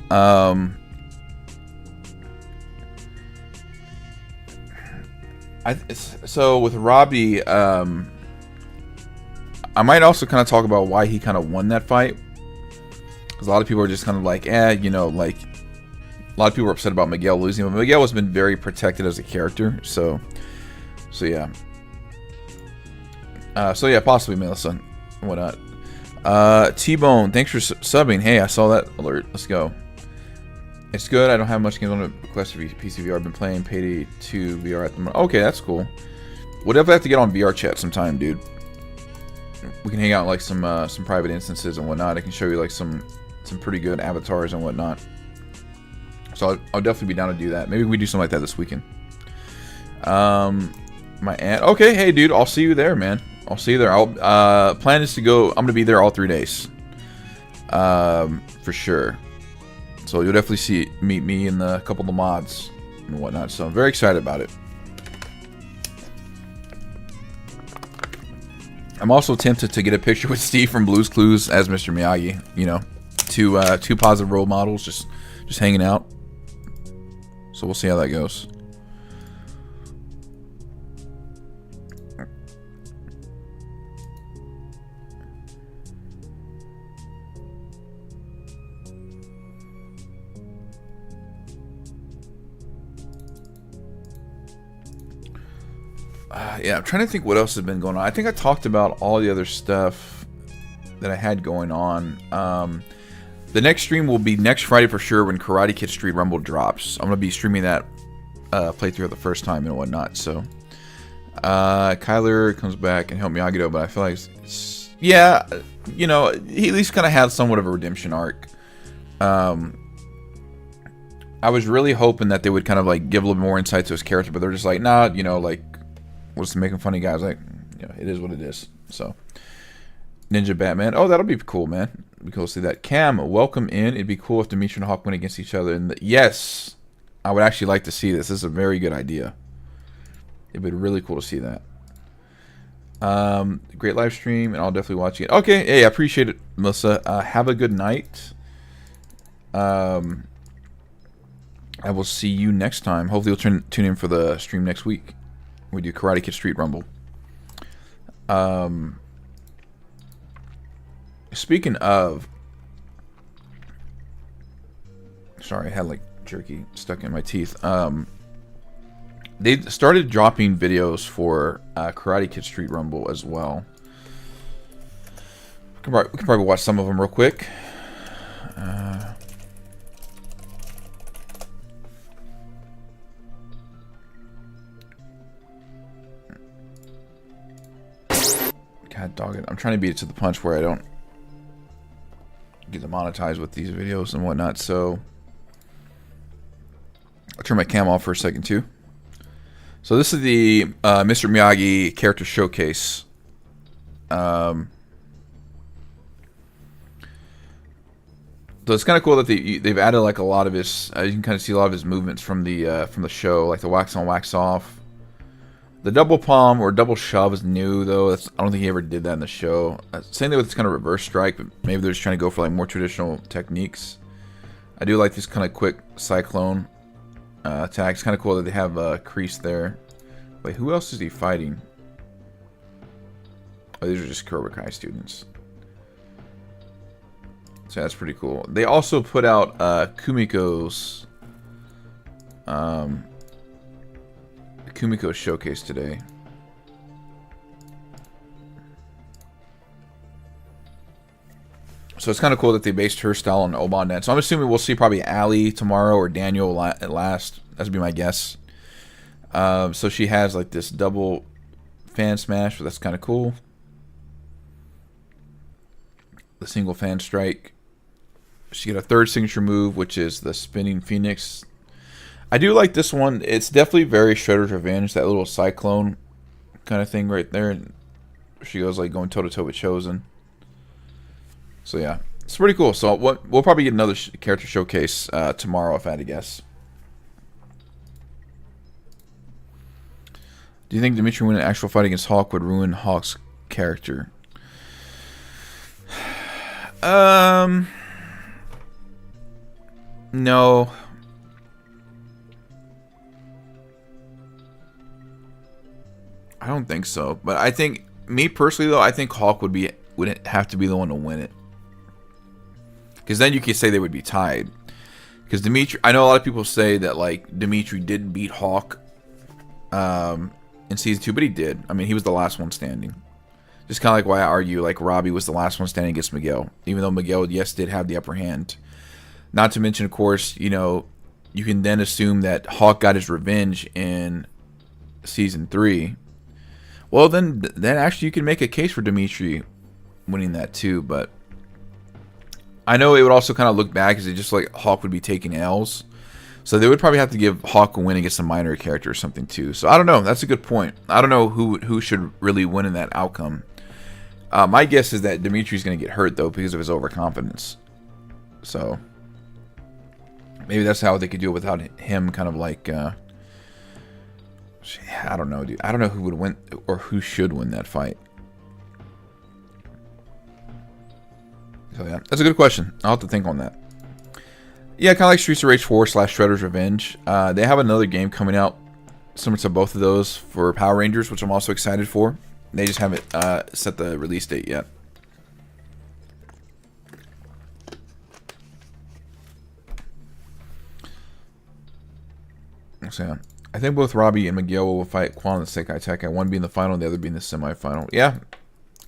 So with Robbie, I might also kind of talk about why he kind of won that fight. Because a lot of people are just kind of like, you know, like a lot of people are upset about Miguel losing, but Miguel has been very protected as a character. So yeah. Possibly Melissa, whatnot. T-Bone, thanks for subbing. Hey, I saw that alert. Let's go. It's good. I don't have much games on the Quest for PC VR. I've been playing Payday 2 VR at the moment. Okay, that's cool. We'll definitely have to get on VR chat sometime, dude. We can hang out like some private instances and whatnot. I can show you like some pretty good avatars and whatnot. So I'll definitely be down to do that. Maybe we do something like that this weekend. My aunt. Okay, hey, dude. I'll see you there, man. I'll see you there. I'll plan is to go. I'm gonna be there all 3 days. For sure. So you'll definitely meet me and a couple of the mods and whatnot. So I'm very excited about it. I'm also tempted to get a picture with Steve from Blue's Clues as Mr. Miyagi. You know, two positive role models just hanging out. So we'll see how that goes. Yeah, I'm trying to think what else has been going on. I think I talked about all the other stuff that I had going on. The next stream will be next Friday for sure when Karate Kid Street Rumble drops. I'm going to be streaming that playthrough the first time and whatnot. So, Kyler comes back and help Miyagi-Do, but I feel like, yeah, you know, he at least kind of had somewhat of a redemption arc. I was really hoping that they would kind of like give a little more insight to his character, but they're just like, nah, you know, like, what's making funny guys? Like, you know, it is what it is. So, Ninja Batman. Oh, that'll be cool, man. It'd be cool to see that. Cam, welcome in. It'd be cool if Dimitri and Hawk went against each other. And yes, I would actually like to see this. This is a very good idea. It'd be really cool to see that. Great live stream, and I'll definitely watch it. Okay, hey, I appreciate it, Melissa. Have a good night. I will see you next time. Hopefully, you'll tune in for the stream next week. We do Karate Kid Street Rumble. Speaking of, sorry, I had like jerky stuck in my teeth. They started dropping videos for Karate Kid Street Rumble as well. We can probably watch some of them real quick. God dog it. I'm trying to beat it to the punch where I don't get demonetized with these videos and whatnot. So I'll turn my cam off for a second too. So this is the Mr. Miyagi character showcase. So it's kind of cool that they've added like a lot of his. You can kind of see a lot of his movements from the show, like the wax on, wax off. The double palm or double shove is new though. I don't think he ever did that in the show. Same thing with this kind of reverse strike, but maybe they're just trying to go for like more traditional techniques. I do like these kind of quick cyclone attacks. Kind of cool that they have a crease there. Wait, who else is he fighting? Oh, these are just Cobra Kai students. So that's pretty cool. They also put out Kumiko's Kumiko showcase today. So it's kind of cool that they based her style on Oban. So I'm assuming we'll see probably Ali tomorrow or Daniel at last. That would be my guess. So she has like this double fan smash, but that's kind of cool. The single fan strike. She got a third signature move, which is the spinning phoenix. I do like this one. It's definitely very Shredder's Revenge, that little cyclone kind of thing right there. And she goes like going toe-to-toe with Chosen. So yeah, it's pretty cool. So we'll probably get another character showcase tomorrow if I had to guess. Do you think Dimitri winning an actual fight against Hawk would ruin Hawk's character? No. I don't think so. But I think, me personally though, I think Hawk would have to be the one to win it. Because then you could say they would be tied. Because Dimitri, I know a lot of people say that like Dimitri did beat Hawk in season 2, but he did. I mean, he was the last one standing. Just kind of like why I argue like Robbie was the last one standing against Miguel, even though Miguel, yes, did have the upper hand. Not to mention, of course, you know, you can then assume that Hawk got his revenge in season 3. Well, then actually you can make a case for Dimitri winning that too, but I know it would also kind of look bad because it just like Hawk would be taking L's. So they would probably have to give Hawk a win against a minor character or something too. So I don't know. That's a good point. I don't know who should really win in that outcome. My guess is that Dimitri's going to get hurt though because of his overconfidence. So maybe that's how they could do it without him kind of like... I don't know, dude. I don't know who would win or who should win that fight. So yeah, that's a good question. I'll have to think on that. Yeah, kind of like Streets of Rage 4 / Shredder's Revenge. They have another game coming out similar to both of those for Power Rangers, which I'm also excited for. They just haven't set the release date yet. So, I think both Robbie and Miguel will fight Quan and Sekai Tekai, one being the final and the other being the semifinal. Yeah,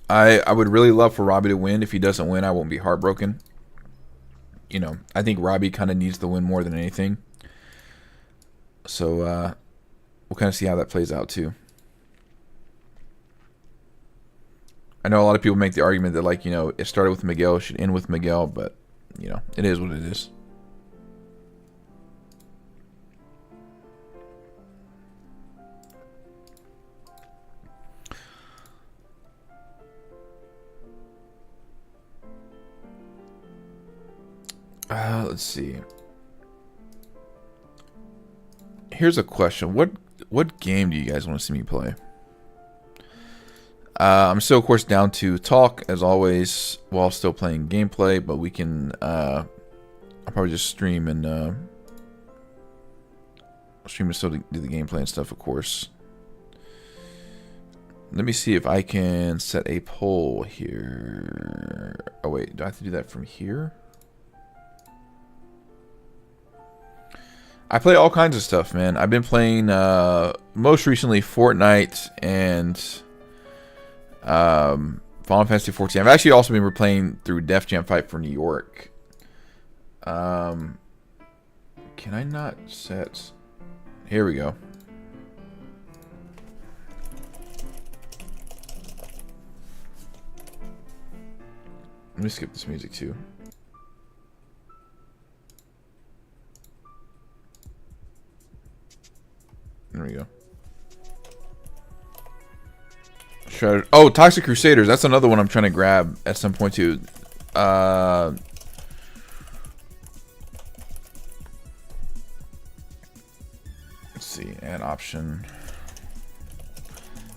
I would really love for Robbie to win. If he doesn't win, I won't be heartbroken. You know, I think Robbie kind of needs the win more than anything. So, we'll kind of see how that plays out, too. I know a lot of people make the argument that, like, you know, it started with Miguel, it should end with Miguel, but, you know, it is what it is. Let's see. Here's a question. What game do you guys want to see me play? I'm still, of course, down to talk, as always, while still playing gameplay, but we can, I'll probably just stream and still do the gameplay and stuff, of course. Let me see if I can set a poll here. Oh, wait, do I have to do that from here? I play all kinds of stuff, man. I've been playing, most recently, Fortnite and Final Fantasy 14. I've actually also been replaying through Def Jam Fight for New York. Can I not set... Here we go. Let me skip this music, too. There we go. Oh, Toxic Crusaders. That's another one I'm trying to grab at some point too. Let's see. Add option.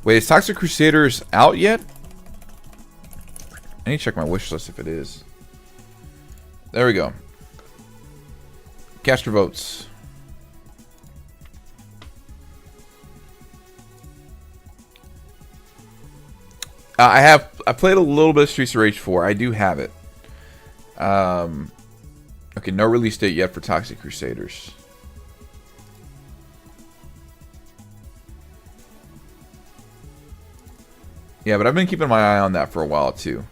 Wait, is Toxic Crusaders out yet? I need to check my wish list if it is. There we go. Cast your votes. I played a little bit of Streets of Rage 4. I do have it. Okay, no release date yet for Toxic Crusaders. Yeah, but I've been keeping my eye on that for a while too.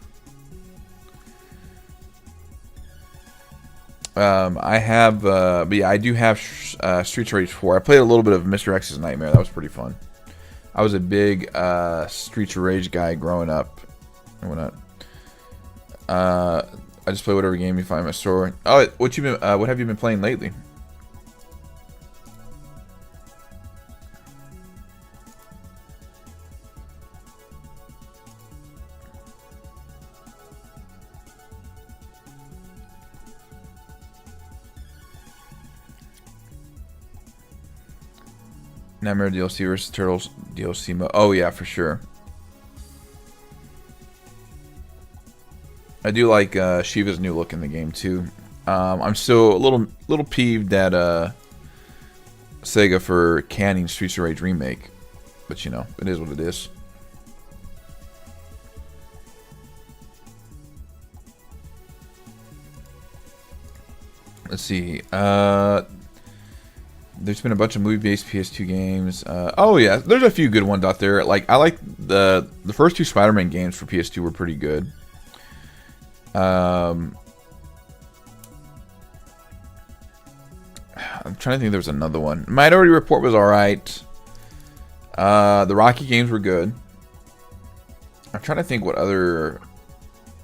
I have, but yeah, I do have Streets of Rage 4. I played a little bit of Mr. X's Nightmare. That was pretty fun. I was a big Streets of Rage guy growing up and whatnot. I just play whatever game you find in my store. Oh, what have you been playing lately? Nightmare DLC versus Turtles DLC mode. Oh yeah, for sure. I do like Shiva's new look in the game too. I'm still a little peeved at Sega for canning Streets of Rage remake, but you know, it is what it is. Let's see. There's been a bunch of movie-based PS2 games. Oh yeah, there's a few good ones out there. Like I like the first two Spider-Man games for PS2 were pretty good. I'm trying to think. There was another one. Minority Report was all right. The Rocky games were good. I'm trying to think what other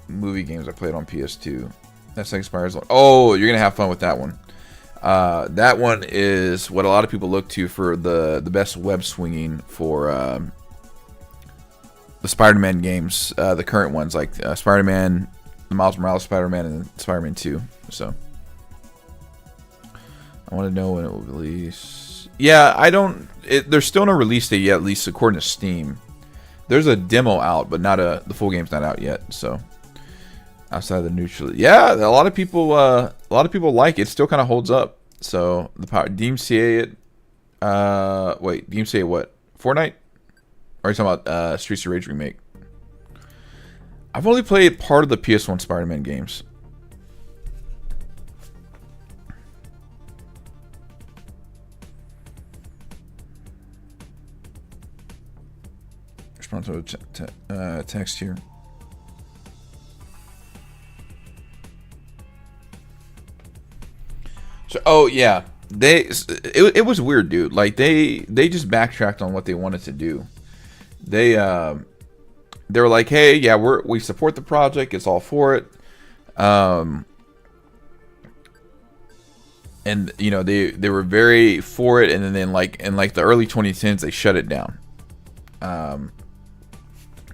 movie games I played on PS2. That's like Spires. Oh, you're gonna have fun with that one. That one is what a lot of people look to for the best web swinging for the Spider-Man games, the current ones like Spider-Man, the Miles Morales Spider-Man, and Spider-Man 2. So I want to know when it will release. Yeah, there's still no release date yet, at least according to Steam. There's a demo out, but not the full game's not out yet. So outside of the neutral. Yeah, a lot of people like it. It still kind of holds up. So the power DMCA it. Wait, DMCA what? Fortnite? Or are you talking about Streets of Rage remake? I've only played part of the PS1 Spider-Man games. Respond to a text here. So, oh yeah, it was weird, dude. Like they just backtracked on what they wanted to do. They were like, hey, yeah, we support the project. It's all for it. And you know they were very for it, and then like in like the early 2010s they shut it down.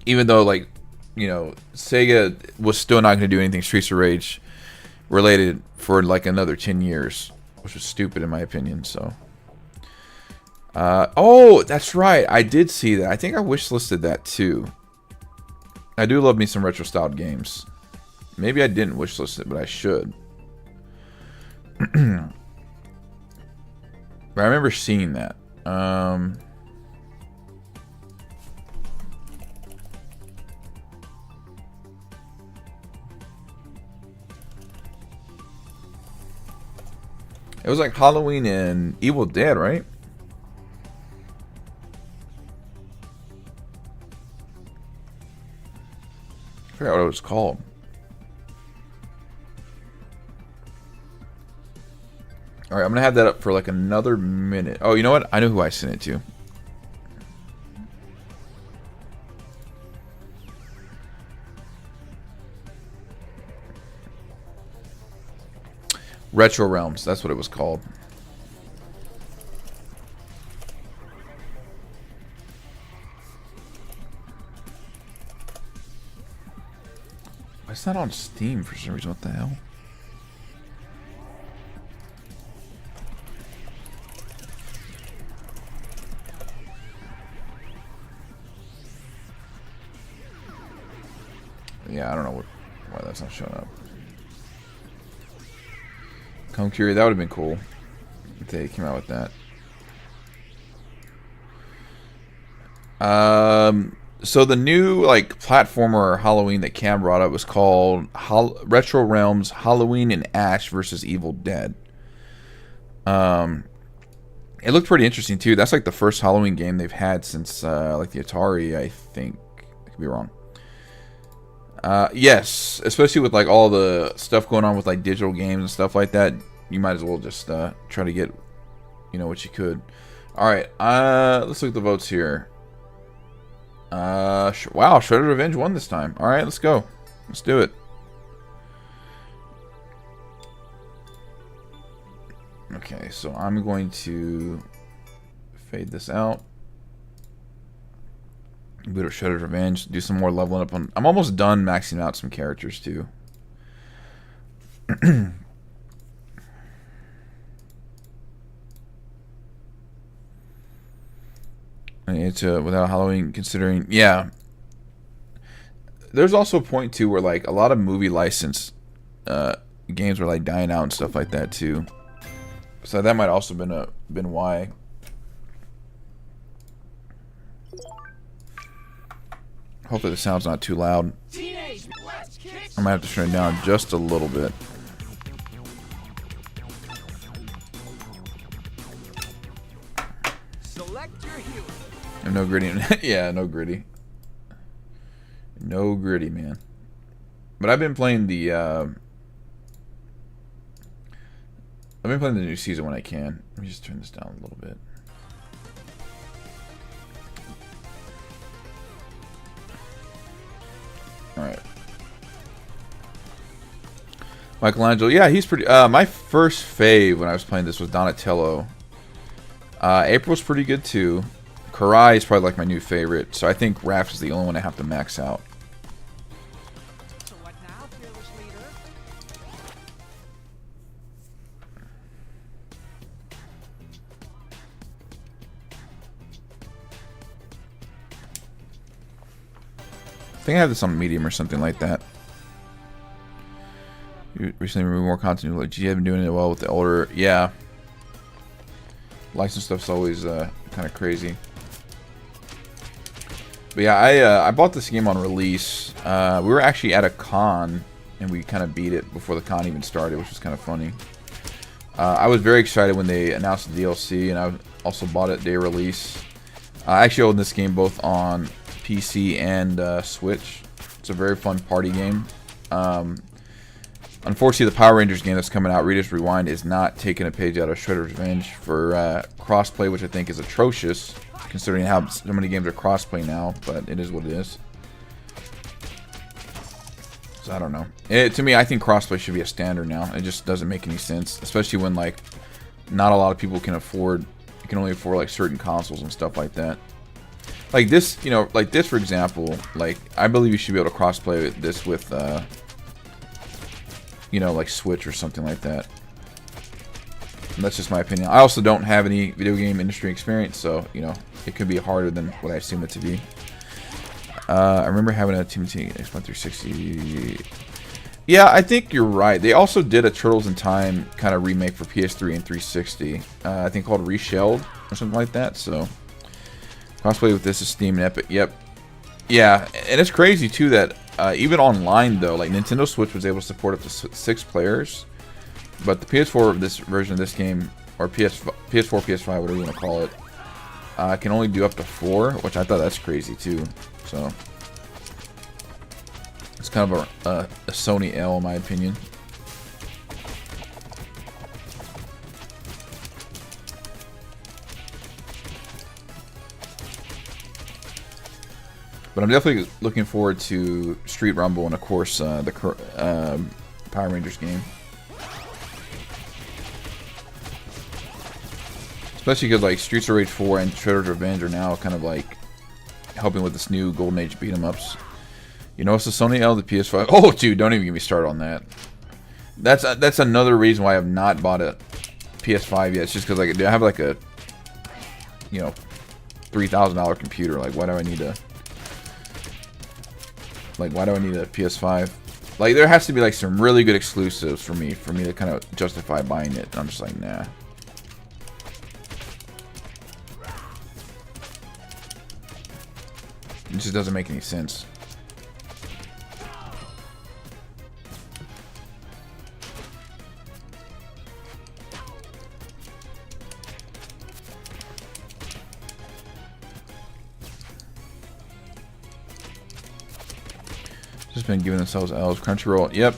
Even though like you know Sega was still not going to do anything Streets of Rage related for like another 10 years, which was stupid in my opinion. So oh, that's right, I did see that. I think I wishlisted that too. I do love me some retro styled games. Maybe I didn't wishlist it, but I should. But I remember seeing that. It was like Halloween and Evil Dead, right? I forgot what it was called. Alright, I'm going to have that up for like another minute. Oh, you know what? I know who I sent it to. Retro Realms, that's what it was called. It's not on Steam for some reason. What the hell? Yeah, I don't know why that's not showing up. Come Curie, that would have been cool if they came out with that. So the new like platformer Halloween that Cam brought up was called Retro Realms Halloween and Ash versus Evil Dead. It looked pretty interesting too. That's like the first Halloween game they've had since like the Atari, I think. I could be wrong. Yes, especially with like all the stuff going on with like digital games and stuff like that, you might as well just try to get, you know, what you could. All right, let's look at the votes here. Wow, Shredder's Revenge won this time. All right, let's go. Let's do it. Okay, so I'm going to fade this out. Boot up Shredder's Revenge. Do some more leveling up on. I'm almost done maxing out some characters too. It's without Halloween considering, yeah. There's also a point too where like a lot of movie license games were like dying out and stuff like that too. So that might also been why. Hopefully the sound's not too loud. I might have to turn it down just a little bit. And no gritty. Yeah, no gritty. No gritty, man. But I've been playing the new season when I can. Let me just turn this down a little bit. Alright. Michelangelo, yeah, he's pretty my first fave when I was playing this was Donatello. April's pretty good too. Karai is probably like my new favorite, so I think Raph is the only one I have to max out. So what now, fearless leader? I think I have this on medium or something like that. You recently removed more content. Like, you have been doing it well with the older. Yeah. License stuff's always kind of crazy. But yeah, I bought this game on release. We were actually at a con, and we kind of beat it before the con even started, which was kind of funny. I was very excited when they announced the DLC, and I also bought it day release. I actually own this game both on PC and Switch. It's a very fun party game. Unfortunately, the Power Rangers game that's coming out, Reader's Rewind, is not taking a page out of Shredder's Revenge for crossplay, which I think is atrocious, considering how so many games are crossplay now, but it is what it is. So I don't know. To me, I think crossplay should be a standard now. It just doesn't make any sense, especially when like not a lot of people can afford. You can only afford like certain consoles and stuff like that. Like this, you know, like this for example. Like I believe you should be able to crossplay this with, you know, like Switch or something like that. And that's just my opinion. I also don't have any video game industry experience, so you know it could be harder than what I assume it to be. I remember having a TMT Xbox 360. Yeah, I think you're right. They also did a Turtles in Time kind of remake for PS3 and 360. I think called Reshelled or something like that. So crossplay with this is Steam and Epic. Yep. Yeah, and it's crazy too that even online though, like Nintendo Switch was able to support up to 6 players, but the PS4 this version of this game, or PS4, PS5, whatever you want to call it, can only do up to 4, which I thought that's crazy too. So it's kind of a Sony L in my opinion. But I'm definitely looking forward to Street Rumble and, of course, the Power Rangers game. Especially because like Streets of Rage 4 and Shredder's Revenge are now kind of like helping with this new Golden Age beat 'em ups. You know, it's the Sony L, the PS5. Oh, dude, don't even get me started on that. That's another reason why I have not bought a PS5 yet. It's just because like I have like a, you know, $3,000 computer. Like, why do I need a PS5? Like, there has to be like some really good exclusives for me to kind of justify buying it. And I'm just like, nah. It just doesn't make any sense. Just been giving themselves L's. Crunchyroll. Yep.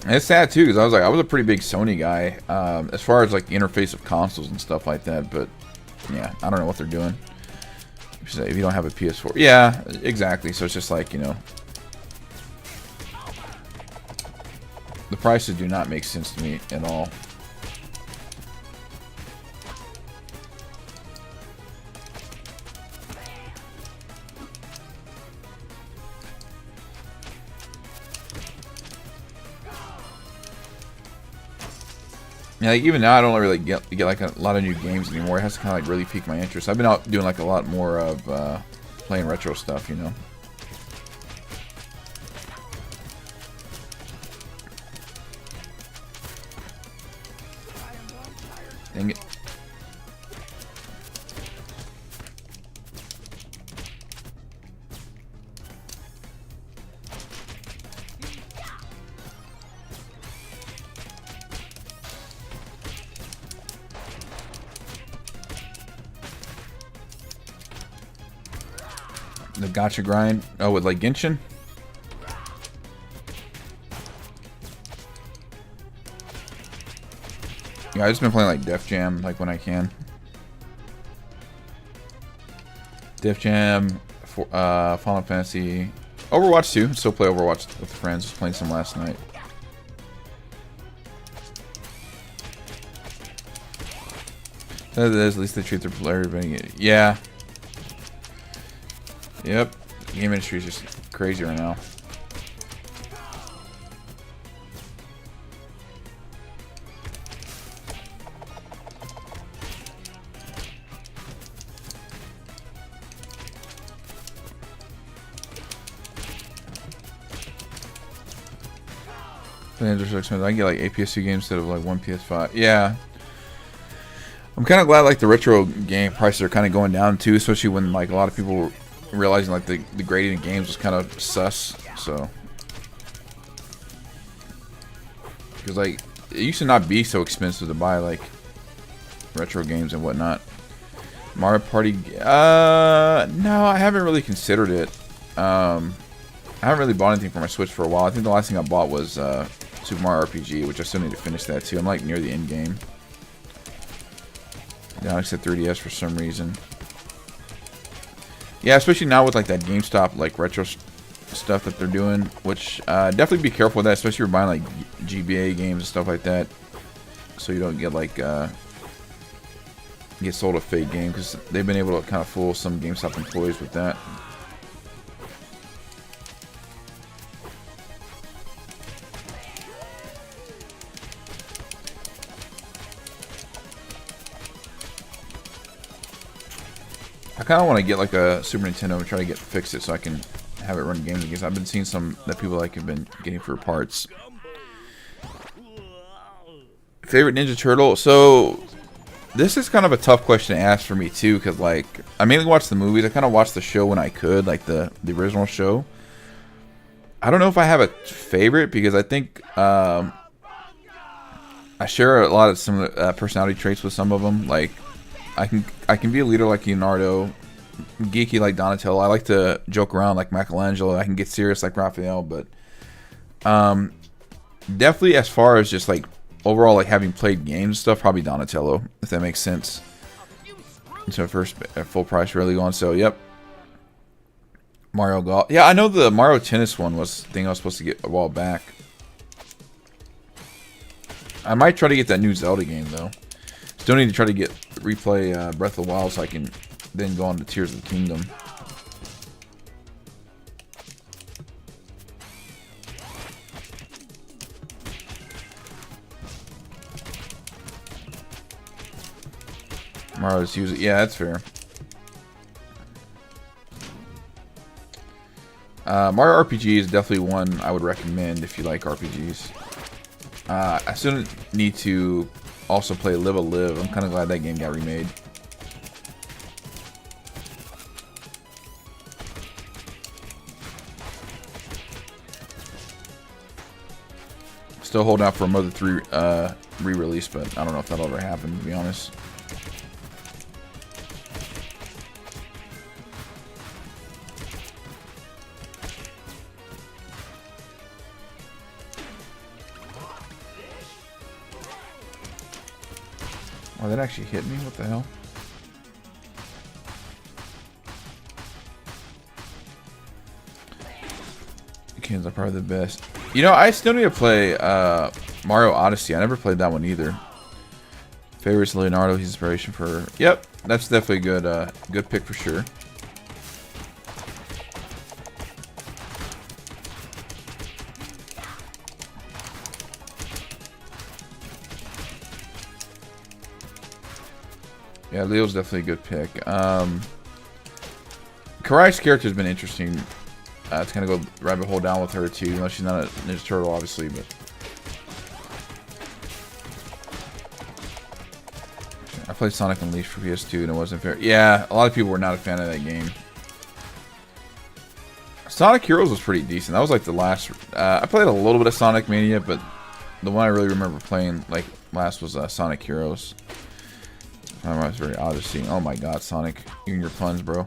And it's sad too, because I was a pretty big Sony guy, as far as like the interface of consoles and stuff like that. But yeah, I don't know what they're doing. If you don't have a PS4, yeah, exactly. So it's just like, you know, the prices do not make sense to me at all. Yeah, like even now I don't really get like a lot of new games anymore. It has to kind of like really pique my interest. I've been out doing like a lot more of playing retro stuff, you know. Dang it. The gacha grind. Oh, with like Genshin? Yeah, I've just been playing like Def Jam, like when I can. Def Jam, Final Fantasy, Overwatch 2. Still play Overwatch with friends. Just playing some last night. That is at least the truth of everybody. Yeah. Yep. The game industry is just crazy right now. Plans are so expensive. I can get like 8 PS2 games instead of like 1 PS5. Yeah. I'm kind of glad like the retro game prices are kind of going down too, especially when like a lot of people were realizing like the grading of games was kind of sus. So, because like it used to not be so expensive to buy like retro games and whatnot. Mario Party, no, I haven't really considered it. I haven't really bought anything for my Switch for a while. I think the last thing I bought was Super Mario RPG, which I still need to finish that too. I'm like near the end game. Galaxy 3DS for some reason. Yeah, especially now with like that GameStop like retro stuff that they're doing, which definitely be careful with that, especially if you're buying like GBA games and stuff like that, so you don't get like get sold a fake game, because they've been able to kind of fool some GameStop employees with that. I kind of want to get like a Super Nintendo and try to fix it so I can have it run games against. I've been seeing some that people like have been getting for parts. Favorite Ninja Turtle? So this is kind of a tough question to ask for me too, because like I mainly watch the movies. I kind of watch the show when I could, like the original show. I don't know if I have a favorite, because I think I share a lot of similar personality traits with some of them. Like I can be a leader like Leonardo, geeky like Donatello. I like to joke around like Michelangelo. I can get serious like Raphael, but definitely as far as just like overall like having played games and stuff, probably Donatello, if that makes sense. It's my first full price really going. So yep, Mario Golf. Yeah, I know the Mario Tennis one was the thing I was supposed to get a while back. I might try to get that new Zelda game though. Still need to try to replay Breath of the Wild so I can then go on to Tears of the Kingdom. Mario's using, yeah, that's fair. Mario RPG is definitely one I would recommend if you like RPGs. I still need to also play Live a Live. I'm kind of glad that game got remade. Still holding out for a Mother 3 re-release, but I don't know if that'll ever happen, to be honest. Oh, that actually hit me? What the hell? The cans are probably the best. You know, I still need to play Mario Odyssey. I never played that one either. Favorites Leonardo, he's inspiration for... Yep, that's definitely a good, good pick for sure. Yeah, Leo's definitely a good pick. Karai's character's been interesting. It's gonna go rabbit hole down with her too, even though she's not a Ninja Turtle, obviously. But I played Sonic Unleashed for PS2 and it wasn't fair. Yeah, a lot of people were not a fan of that game. Sonic Heroes was pretty decent. That was like the last. I played a little bit of Sonic Mania, but the one I really remember playing like last was Sonic Heroes. I was very Odyssey. Oh my God, Sonic, you and your puns, bro.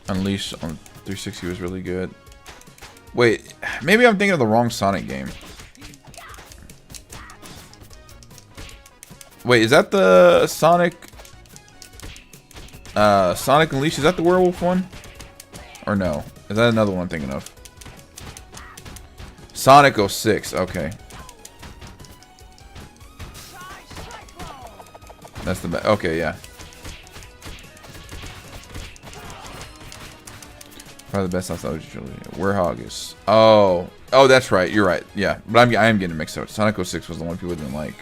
Unleashed on 360 was really good. Wait, maybe I'm thinking of the wrong Sonic game. Wait, is that the Sonic Unleashed? Is that the werewolf one? Or no? Is that another one I'm thinking of? Sonic 06, okay. That's the best. Okay, yeah. Probably the best nostalgia trilogy. Werehog is. Oh, that's right. You're right. Yeah, but I am getting mixed up. Sonic 06 was the one people didn't like.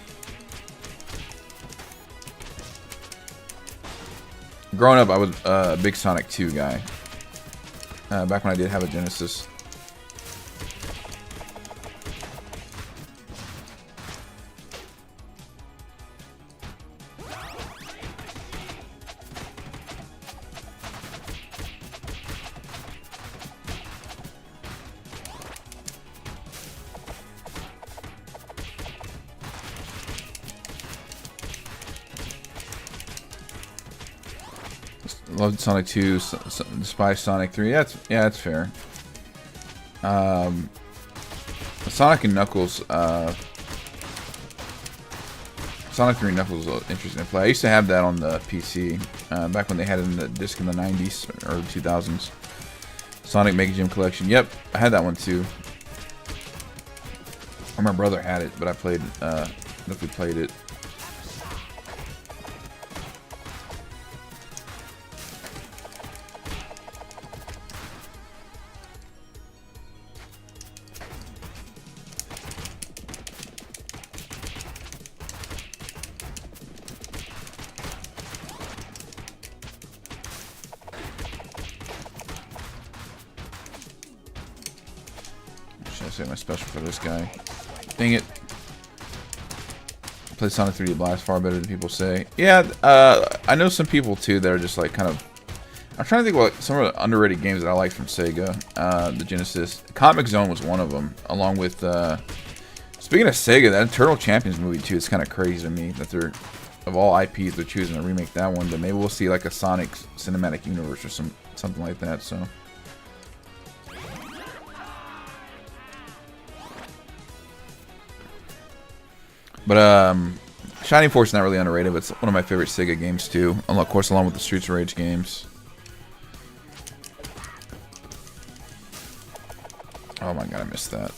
Growing up, I was a big Sonic 2 guy. Back when I did have a Genesis. Loved Sonic 2, despised Sonic 3. That's fair. Sonic and Knuckles, Sonic 3 and Knuckles was interesting to play. I used to have that on the PC back when they had it in the disc in the 90s or 2000s. Sonic Mega Gym Collection. Yep, I had that one too. Or my brother had it, but I played, definitely played it. Should I say my special for this guy? Dang it. Play Sonic 3D Blast far better than people say. Yeah, I know some people too that are just like kind of... I'm trying to think about some of the underrated games that I like from Sega. The Genesis. Comic Zone was one of them. Along with... speaking of Sega, that Eternal Champions movie too is kind of crazy to me. That they're... Of all IPs, they're choosing to remake that one. But maybe we'll see like a Sonic cinematic universe or something like that, so... But Shining Force is not really underrated, but it's one of my favorite Sega games too. Of course, along with the Streets of Rage games. Oh my god, I missed that.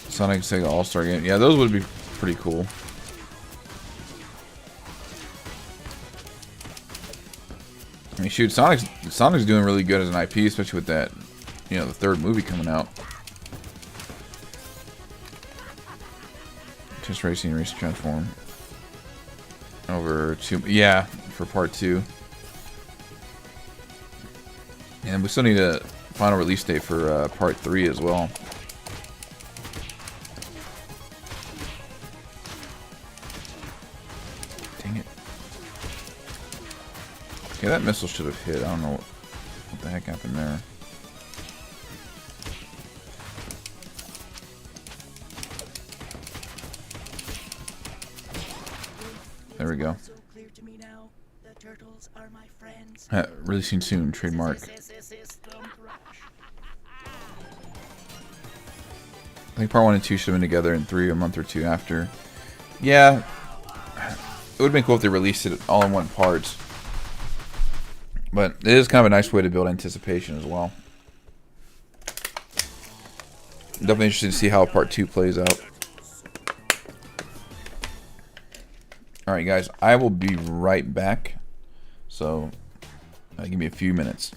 Sonic Sega All-Star game. Yeah, those would be pretty cool. I mean, shoot, Sonic's doing really good as an IP, especially with that, you know, the third movie coming out. Just Racing and Race Transform. Over 2, yeah, for part 2. And we still need a final release date for part 3 as well. Okay, that missile should have hit. I don't know what the heck happened there. There we go. Releasing soon, trademark. I think part 1 and 2 should have been together, and 3 a month or 2 after. Yeah, it would have been cool if they released it all in one part. But it is kind of a nice way to build anticipation as well. Definitely interested to see how part 2 plays out. Alright guys, I will be right back. So, give me a few minutes.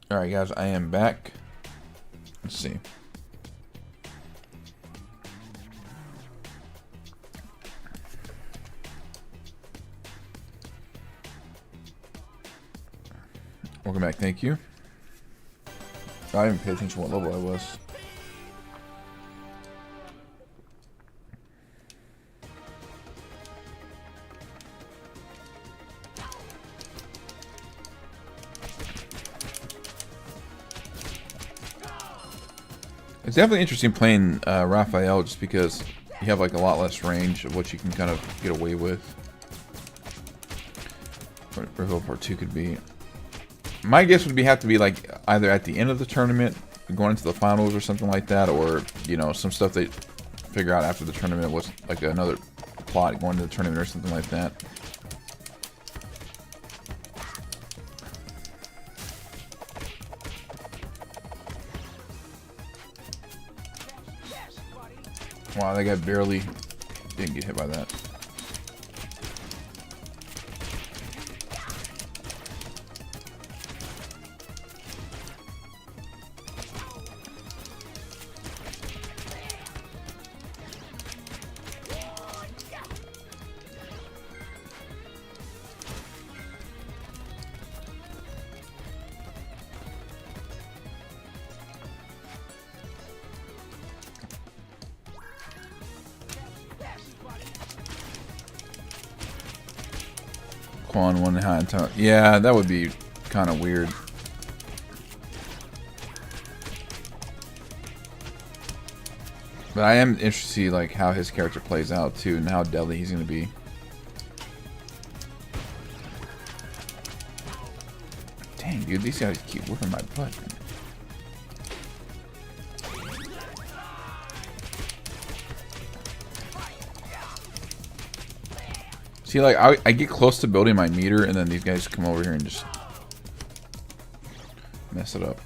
Alright guys, I am back. Let's see. Welcome back, thank you. I didn't even pay attention to what level I was. It's definitely interesting playing Raphael just because you have like a lot less range of what you can kind of get away with. What Reveal Part 2 could be. My guess would be have to be like either at the end of the tournament, going into the finals or something like that, or you know, some stuff they figure out after the tournament was like another plot going to the tournament or something like that. Wow, that guy barely didn't get hit by that. On one hand time. Yeah, that would be kind of weird. But I am interested to see like how his character plays out too, and how deadly he's going to be. Dang, dude, these guys keep whipping my butt. See, like, I get close to building my meter, and then these guys come over here and just mess it up.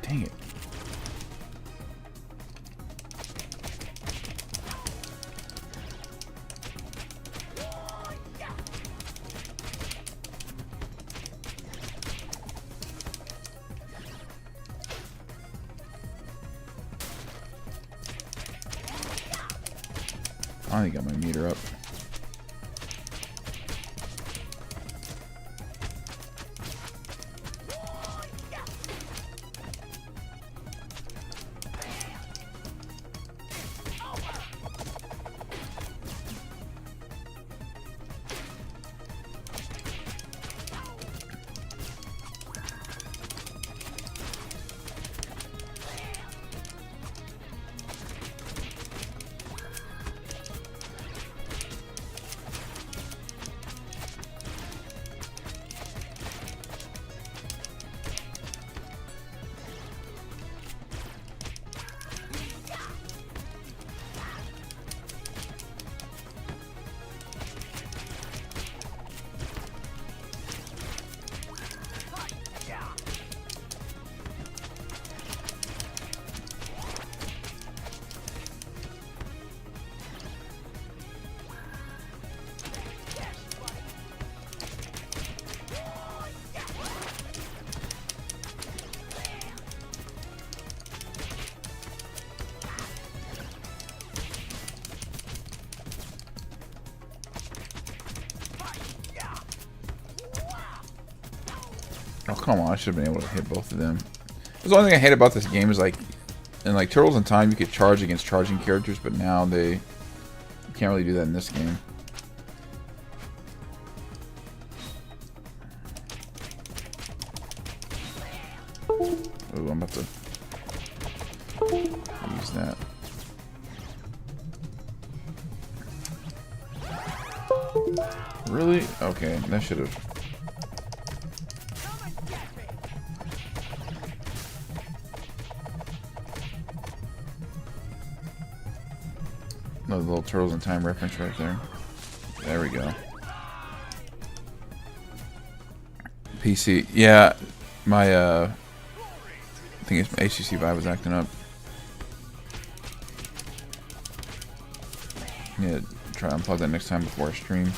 Dang it. I finally got my meter up. Oh, come on. I should have been able to hit both of them. The only thing I hate about this game is, like, in, like, Turtles in Time, you could charge against charging characters, but now you can't really do that in this game. Ooh, I'm about to use that. Really? Okay, that should have... Another little Turtles in Time reference right there. There we go. PC. Yeah, my, I think it's my HTC Vive was acting up. Yeah, try to unplug that next time before I stream.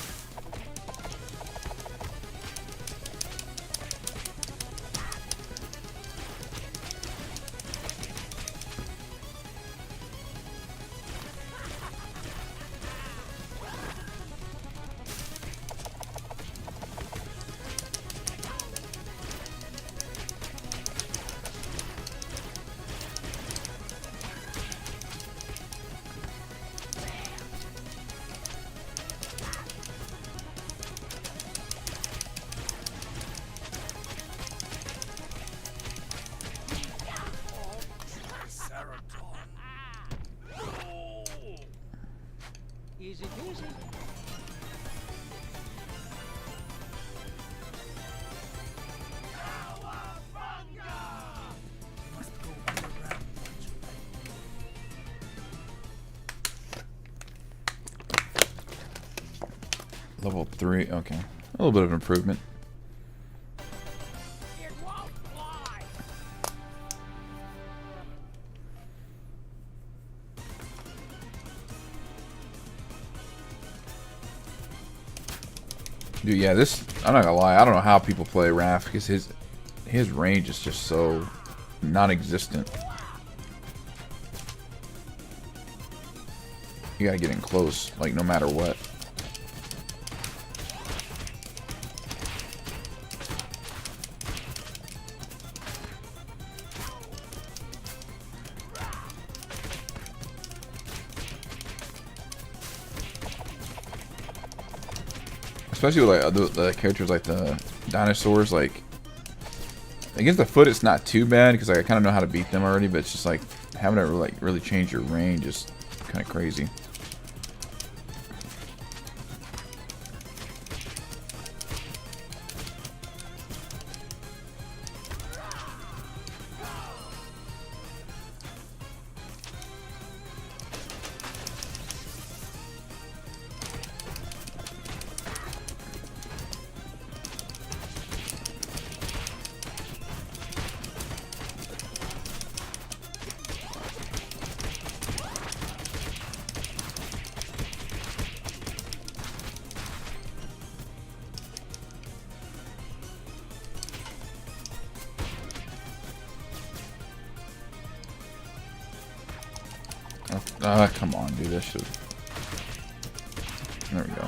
Easy peasy. Level 3, okay. A little bit of improvement. It won't fly. Dude, yeah, this, I'm not gonna lie, I don't know how people play Raph because his range is just so non-existent. You gotta get in close, like no matter what. Especially with like the characters like the dinosaurs, like against the foot it's not too bad because like, I kind of know how to beat them already, but it's just like having to like really change your range is kind of crazy. Come on, dude. That should. There we go.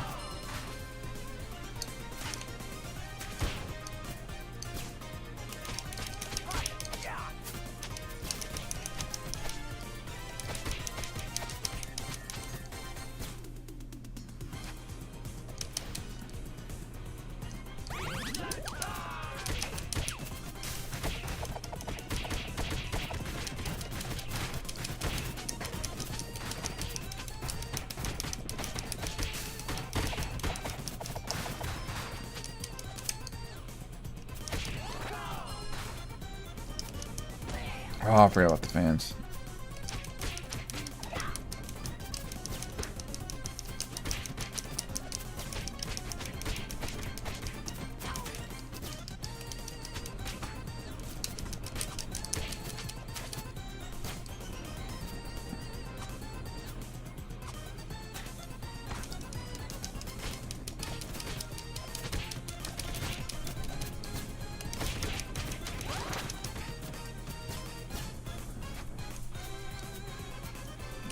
Oh, I forgot about the fans.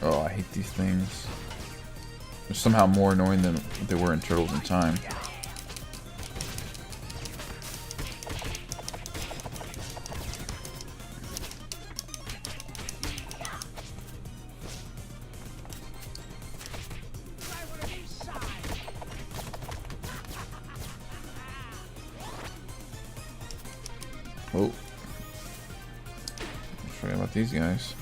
Oh, I hate these things. They're somehow more annoying than they were in Turtles in Time. Try one of these sides. Oh. Forget about these guys.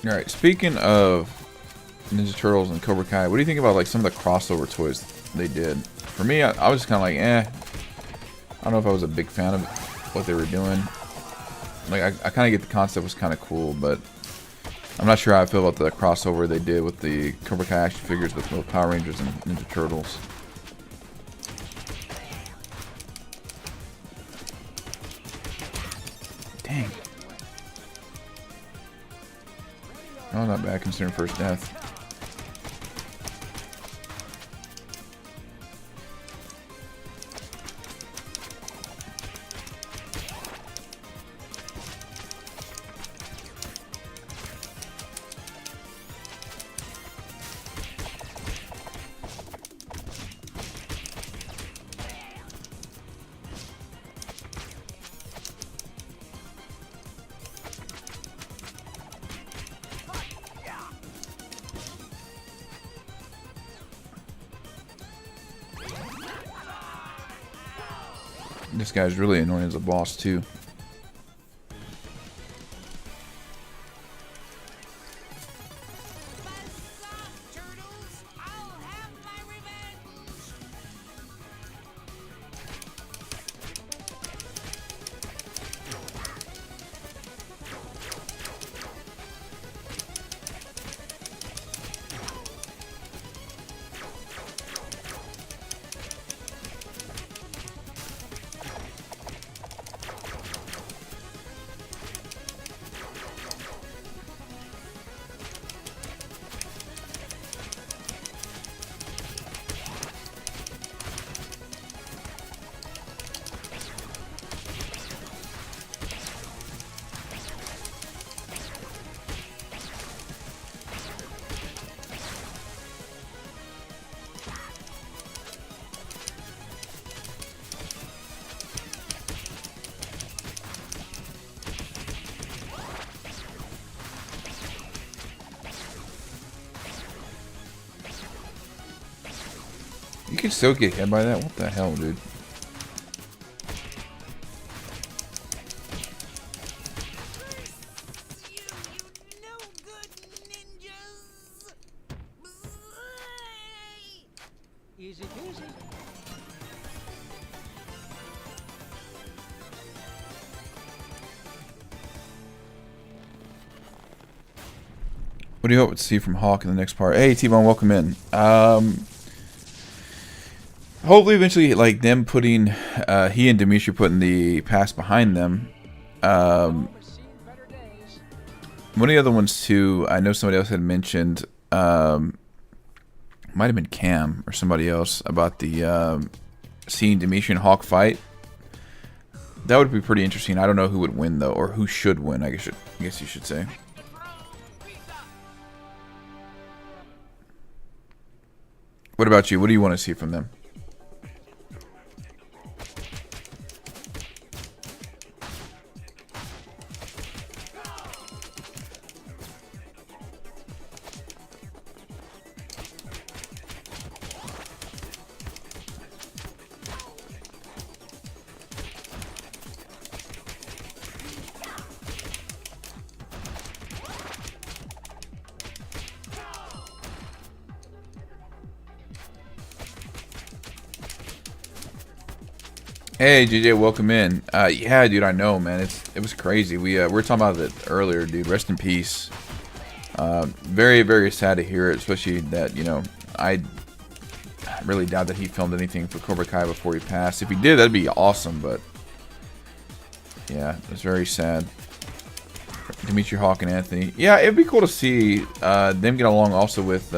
All right. Speaking of Ninja Turtles and Cobra Kai, what do you think about like some of the crossover toys they did? For me, I was kind of like, eh. I don't know if I was a big fan of what they were doing. Like, I kind of get the concept was kind of cool, but I'm not sure how I feel about the crossover they did with the Cobra Kai action figures with both Power Rangers and Ninja Turtles. Dang. Oh, not bad considering first death. This guy's really annoying as a boss too. Turtles, I'll have my revenge. You can still get hit by that? What the hell, dude? You no good ninjas. Easy peasy. What do you hope to see from Hawk in the next part? Hey, T-Bone, welcome in. Hopefully, eventually, like them putting, he and Dimitri putting the past behind them. One of the other ones too, I know somebody else had mentioned, might have been Cam or somebody else about the seeing Dimitri and Hawk fight. That would be pretty interesting. I don't know who would win though, or who should win. I guess you should say. What about you? What do you want to see from them? Hey JJ, welcome in. Yeah, dude, I know, man. It was crazy. We were talking about it earlier, dude. Rest in peace. Very, very sad to hear it, especially that, you know, I really doubt that he filmed anything for Cobra Kai before he passed. If he did, that'd be awesome, but yeah, it's very sad. Dimitri, Hawk, and Anthony. Yeah, it'd be cool to see them get along also with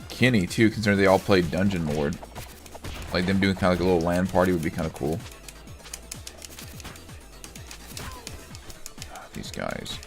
Kenny too, considering they all played Dungeon Lord. Like them doing kind of like a little LAN party would be kind of cool. These guys.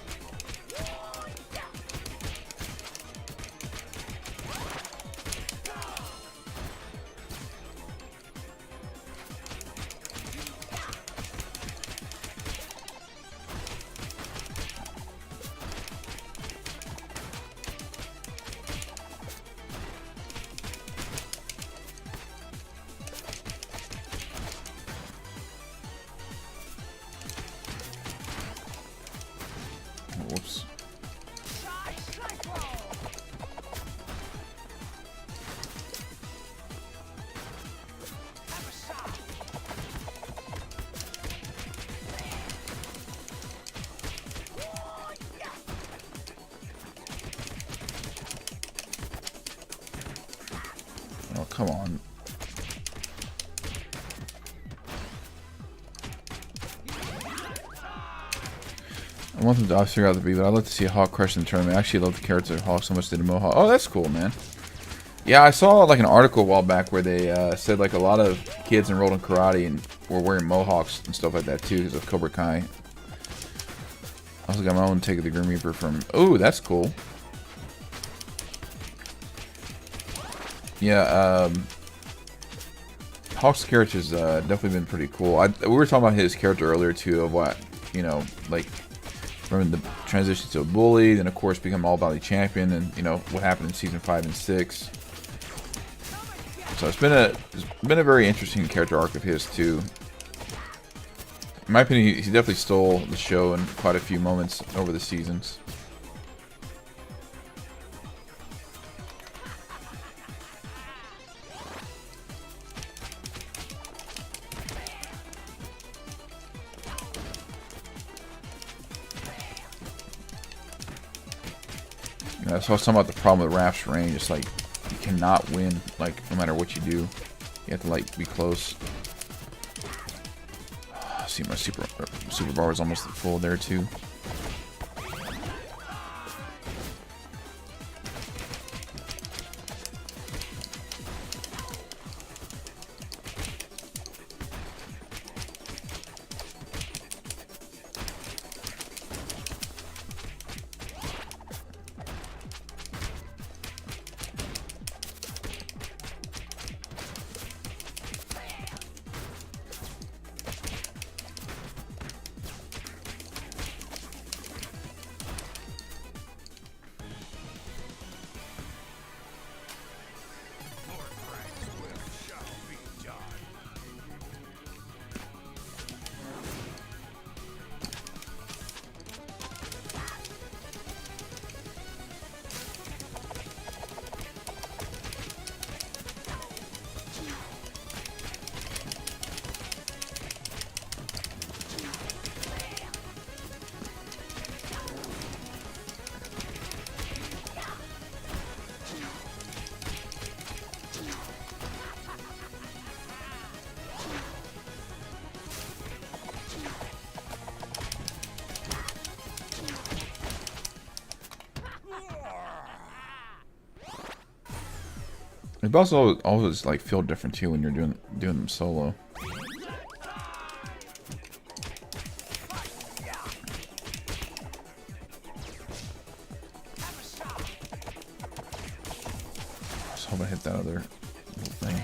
come on. I want them to figure out the beat, but I'd like to see Hawk crush in the tournament. I actually love the character Hawk so much they did Mohawk. Oh, that's cool, man. Yeah, I saw like an article a while back where they said like a lot of kids enrolled in karate and were wearing mohawks and stuff like that too because of Cobra Kai. I also got my own take of the Grim Reaper from... Oh, that's cool. Yeah, Hawk's character's definitely been pretty cool. We were talking about his character earlier too, of what, you know, like from the transition to a bully, then of course become all valley champion, and you know what happened in season 5 and 6. So it's been a very interesting character arc of his too. In my opinion, he definitely stole the show in quite a few moments over the seasons. Yeah, so I was talking about the problem with Raph's range. It's like you cannot win, like no matter what you do. You have to like be close. See, my super bar is almost full there too. The boss always like feel different too when you're doing them solo. Just hope I hit that other little thing.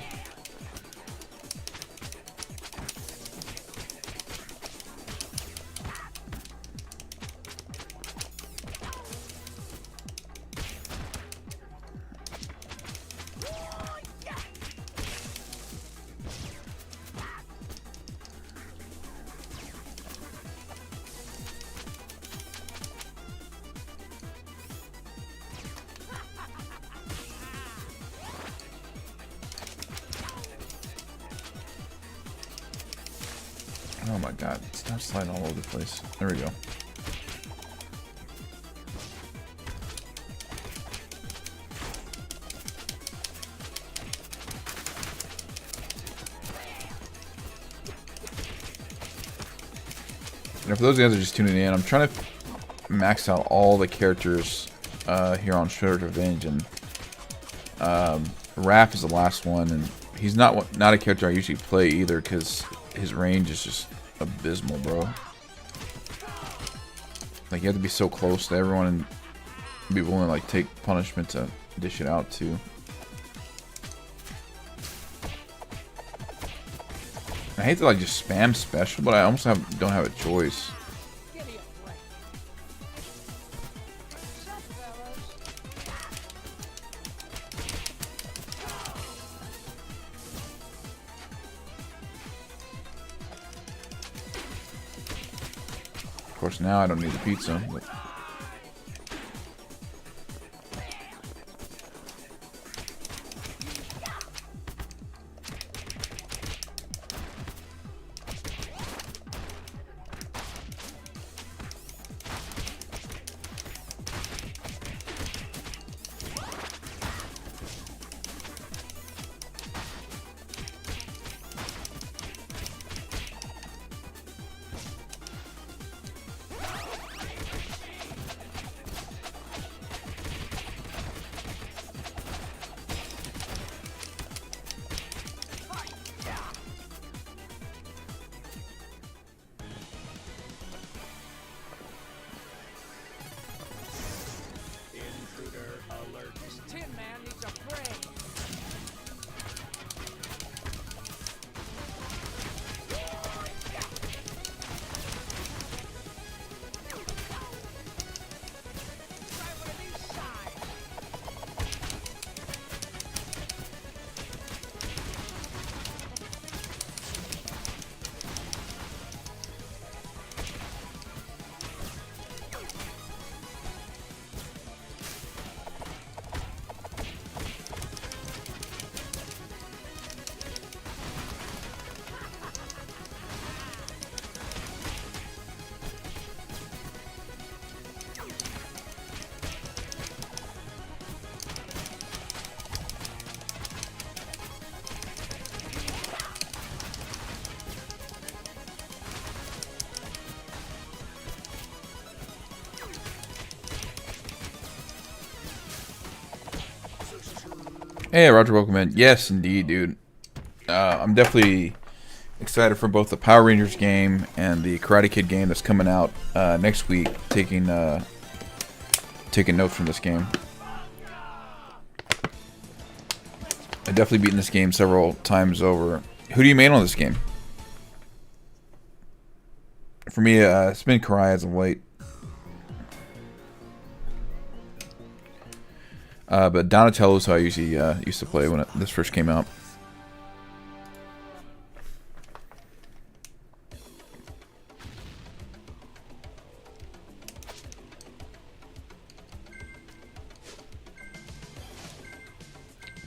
Oh my god, stop sliding all over the place. There we go. And for those guys that are just tuning in, I'm trying to max out all the characters here on Shredder's Revenge, and Raph is the last one, and he's not a character I usually play either because his range is just abysmal, bro. Like, you have to be so close to everyone and be willing to like take punishment to dish it out too. I hate to like just spam special, but I almost don't have a choice. Give me a break. Sup, fellas? Of course, now I don't need the pizza. But Hey, Roger, welcome in. Yes, indeed, dude. I'm definitely excited for both the Power Rangers game and the Karate Kid game that's coming out next week. Taking notes from this game. I've definitely beaten this game several times over. Who do you main on this game? For me, it's been Karai as of late. But Donatello's who I usually used to play when this first came out.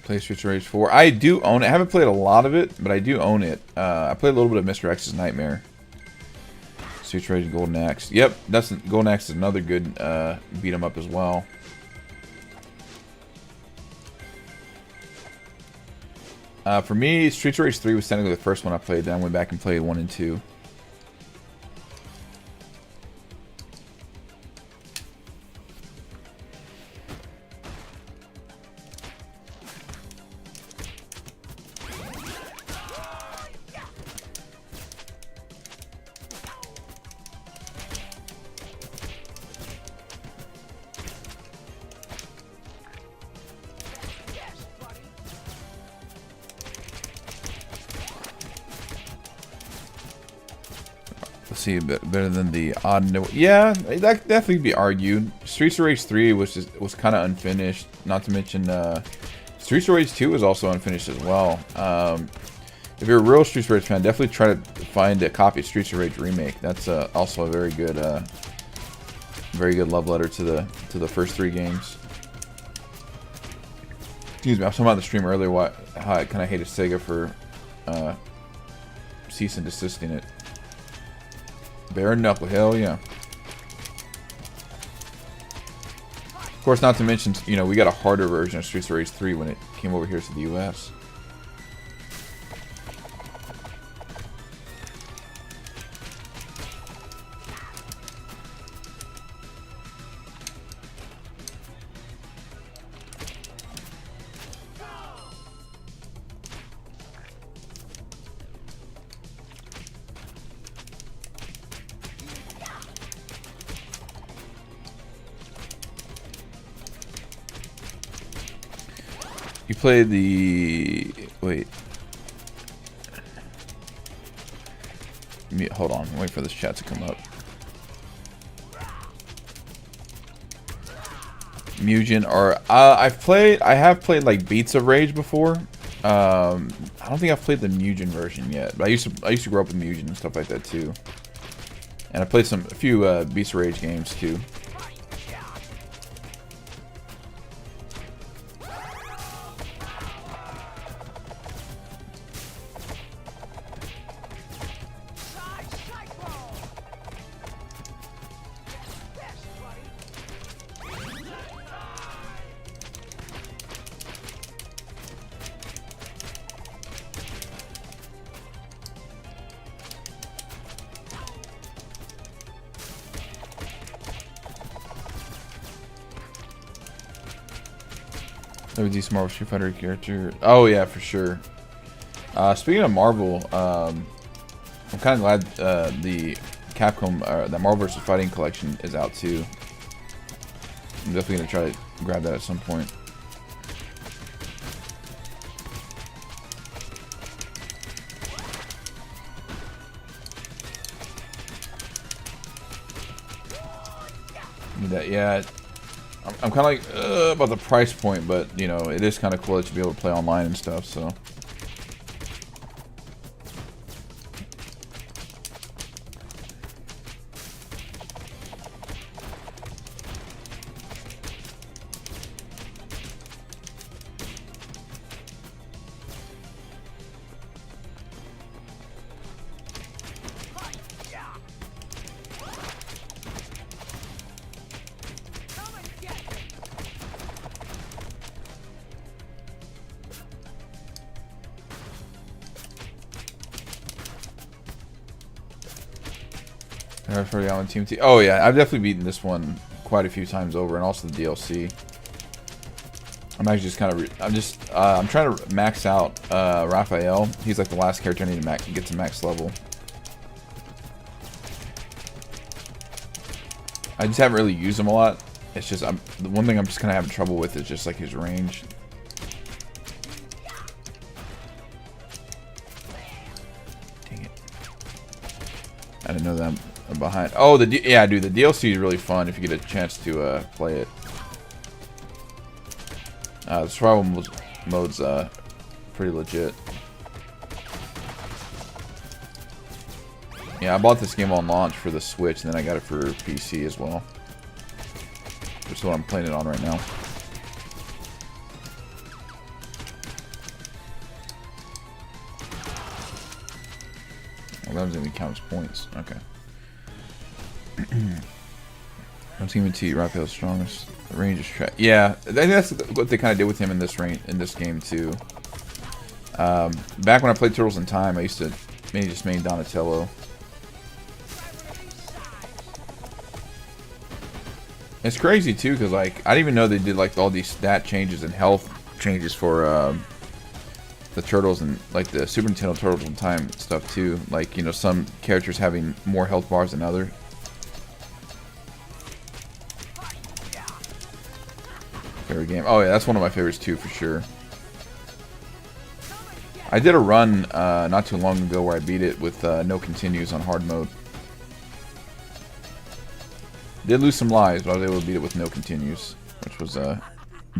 Play Streets of Rage 4. I do own it. I haven't played a lot of it, but I do own it. I played a little bit of Mr. X's Nightmare. Streets of Rage and Golden Axe. Yep, that's Golden Axe is another good beat 'em up as well. For me, Streets of Rage 3 was technically the first one I played. Then I went back and played 1 and 2. Let's see, better than the odd. Yeah, that definitely be argued. Streets of Rage 3 was kind of unfinished. Not to mention, Streets of Rage 2 was also unfinished as well. If you're a real Streets of Rage fan, definitely try to find a copy of Streets of Rage Remake. That's also a very good love letter to the first 3 games. Excuse me, I was talking about the stream earlier. How I kind of hated Sega for cease and desisting it. Bare knuckle, hell yeah. Of course, not to mention, you know, we got a harder version of Streets of Rage 3 when it came over here to the US. You played the... Wait. Hold on. Wait for this chat to come up. Mugen, or... I have played, like, Beats of Rage before. I don't think I've played the Mugen version yet. But I used to grow up with Mugen and stuff like that, too. And I played a few Beats of Rage games, too. There was these Marvel Street Fighter character. Oh yeah, for sure. Speaking of Marvel, I'm kind of glad the Capcom, the Marvel vs. Fighting collection is out too. I'm definitely gonna try to grab that at some point. Yeah. I'm kind of like about the price point, but you know, it is kind of cool to be able to play online and stuff. So. For the Team T. Oh yeah, I've definitely beaten this one quite a few times over, and also the DLC. I'm actually just kind of, I'm trying to max out Raphael. He's like the last character I need to get to max level. I just haven't really used him a lot. It's just, the one thing I'm just kind of having trouble with is just like his range. Dang it. I didn't know that I'm behind. Oh, yeah, dude, the DLC is really fun if you get a chance to play it. The survival mode's pretty legit. Yeah, I bought this game on launch for the Switch, and then I got it for PC as well. Which is what I'm playing it on right now. Well, that was going to count as points. Okay. I'm teaming T. Raphael's strongest. The range is yeah, I think that's what they kind of did with him in this game too. Back when I played Turtles in Time, I used to mainly just main Donatello. It's crazy too, because like I didn't even know they did like all these stat changes and health changes for the Turtles and like the Super Nintendo Turtles in Time stuff too. Like, you know, some characters having more health bars than others. Favorite game? Oh yeah, that's one of my favorites too, for sure. I did a run not too long ago where I beat it with no continues on hard mode. Did lose some lives, but I was able to beat it with no continues, which was a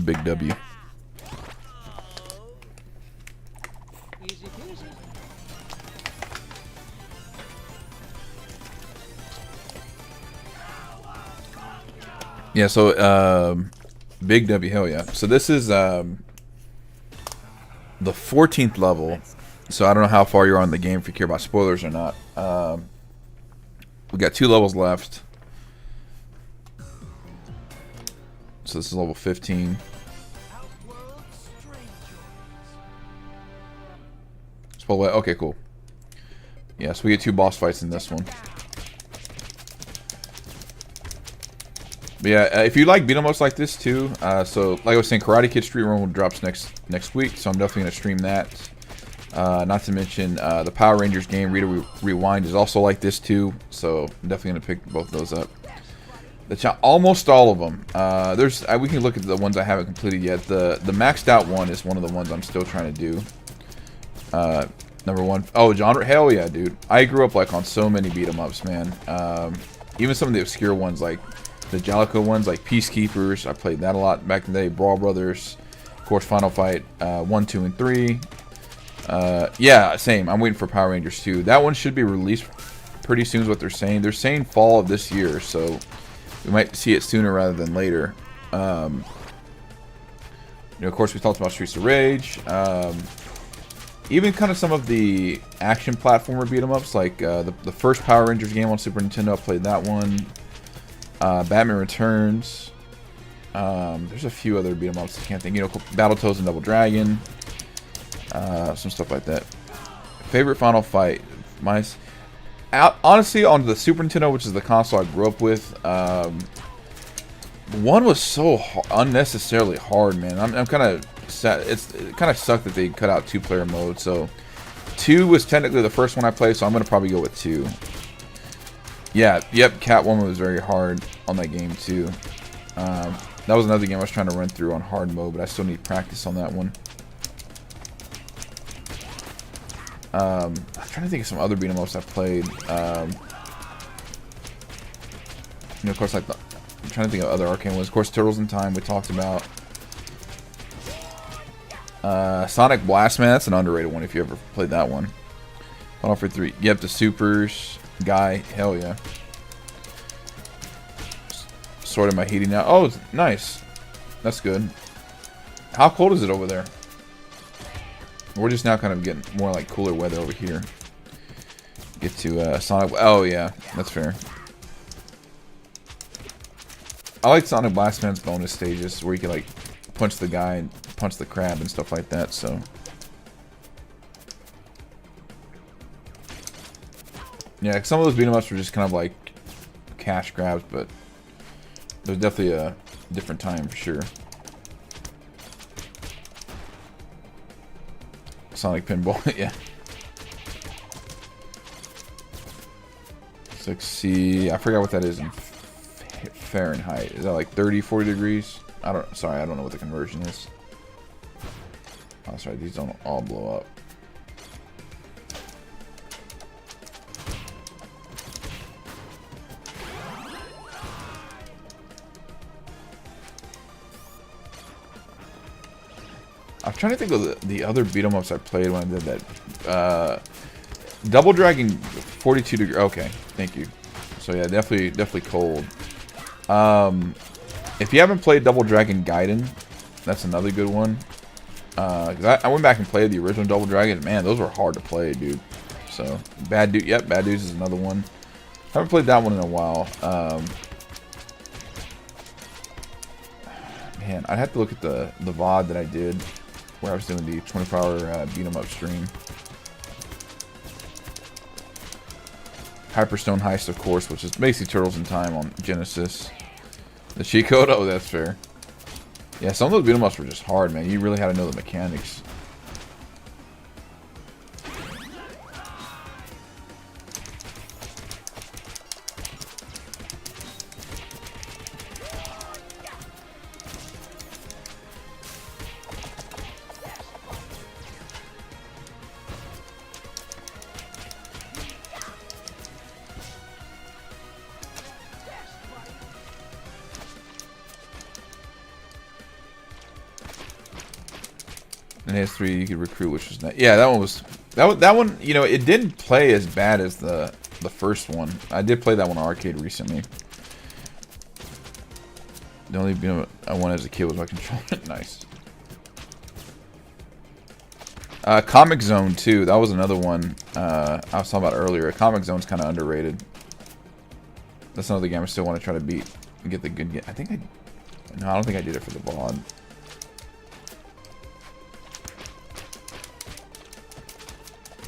big W. Easy peasy. Yeah, so big W, hell yeah. So this is the 14th level. So I don't know how far you're on in the game, if you care about spoilers or not. We got 2 levels left. So this is level 15. Okay, cool. Yeah, so we get 2 boss fights in this one. But yeah, if you like beat 'em ups like this too, so like I was saying, Karate Kid Street Run drops next week, so I'm definitely gonna stream that. Not to mention the Power Rangers game Rita Rewind is also like this too, so I'm definitely gonna pick both of those up. Almost all of them. We can look at the ones I haven't completed yet. The maxed out one is one of the ones I'm still trying to do. Number 1. Oh, genre. Hell yeah, dude. I grew up like on so many beat 'em ups, man. Even some of the obscure ones, like the Jalico ones, like Peacekeepers. I played that a lot back in the day. Brawl Brothers, of course, Final Fight 1, 2, and 3. Yeah, same. I'm waiting for Power Rangers 2. That one should be released pretty soon, is what they're saying. They're saying fall of this year, so we might see it sooner rather than later. You know, of course, we talked about Streets of Rage. Even kind of some of the action platformer beat 'em ups, like the first Power Rangers game on Super Nintendo. I played that one. Batman Returns. There's a few other beat 'em ups I can't think. You know, Battletoads and Double Dragon. Some stuff like that. Favorite Final Fight. Honestly, on the Super Nintendo, which is the console I grew up with, one was so unnecessarily hard, man. I'm kind of sad. It kind of sucked that they cut out 2-player mode. So 2 was technically the first one I played, so I'm gonna probably go with 2. Yeah, yep. Catwoman was very hard on that game too. That was another game I was trying to run through on hard mode, but I still need practice on that one. I'm trying to think of some other beat 'em ups I've played. You know, of course, like I'm trying to think of other arcade ones. Of course, Turtles in Time we talked about. Sonic Blast, man, that's an underrated one if you ever played that one. Final Fight 3. Yep, the Supers guy. Hell yeah. Sorted my heating now. Oh, nice. That's good. How cold is it over there? We're just now kind of getting more like cooler weather over here. Get to Sonic. Oh yeah, that's fair. I like Sonic Blast Man's bonus stages where you can like punch the guy and punch the crab and stuff like that. So yeah, some of those beat 'em ups were just kind of like cash grabs, but there's definitely a different time for sure. Sonic Pinball. Yeah. 6C. I forgot what that is in Fahrenheit. Is that like 30, 40 degrees? Sorry, I don't know what the conversion is. Oh, sorry, these don't all blow up. I'm trying to think of the other beat 'em ups I played when I did that. Double Dragon 42 degree. Okay, thank you. So yeah, definitely cold. If you haven't played Double Dragon Gaiden, that's another good one. 'Cause I went back and played the original Double Dragon. Man, those were hard to play, dude. So Bad Dude. Yep, Bad Dudes is another one. Haven't played that one in a while. Man, I'd have to look at the VOD that I did where I was doing the 24-hour beat 'em up stream. Hyperstone Heist, of course, which is basically Turtles in Time on Genesis. The cheat code? Oh, that's fair. Yeah, some of those beat 'em ups were just hard, man. You really had to know the mechanics. And it has 3 you could recruit, which was nice. Yeah, that one was that one. You know, it didn't play as bad as the first one. I did play that one on arcade recently. The only I wanted as a kid was my controller. Nice. Comic Zone 2. That was another one I was talking about earlier. Comic Zone's kind of underrated. That's another game I still want to try to beat and get the good game. No, I don't think I did it for the VOD.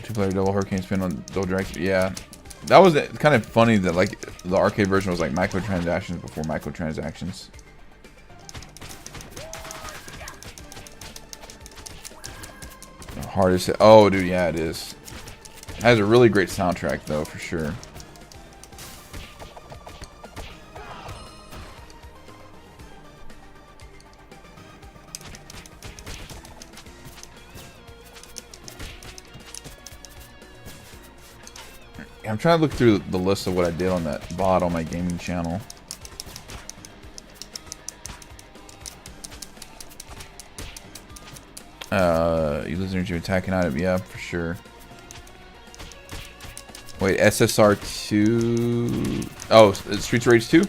Two-player double hurricane spin on Double Dragon. Yeah, that was kind of funny that like the arcade version was like microtransactions before microtransactions. The hardest. Oh, dude, yeah, it is. It has a really great soundtrack though, for sure. I'm trying to look through the list of what I did on that VOD on my gaming channel. You lose energy attacking item, yeah, for sure. Wait, SSR 2. Oh, Streets of Rage 2?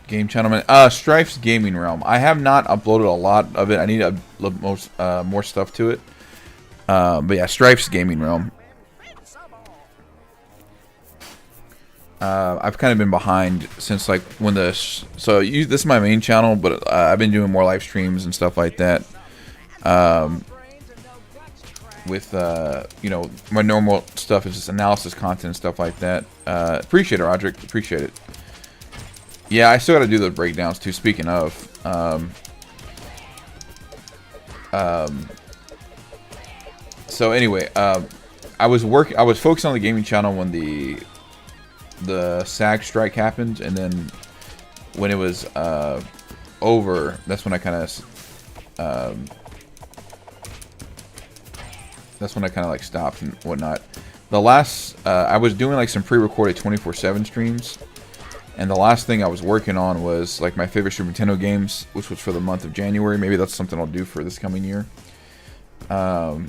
Game channel, Stryfe's Gaming Realm. I have not uploaded a lot of it. I need to upload more stuff to it. But yeah, Stryfe's Gaming Realm. I've kind of been behind since like when this is my main channel, but I've been doing more live streams and stuff like that. With you know, my normal stuff is just analysis content and stuff like that. Appreciate it, Roderick. Appreciate it. Yeah, I still got to do the breakdowns too. Speaking of, so anyway, I was focused on the gaming channel when the SAG strike happened, and then when it was over, that's when I kind of like stopped and whatnot. The last I was doing like some pre-recorded 24/7 streams. And the last thing I was working on was like my favorite Super Nintendo games, which was for the month of January. Maybe that's something I'll do for this coming year. But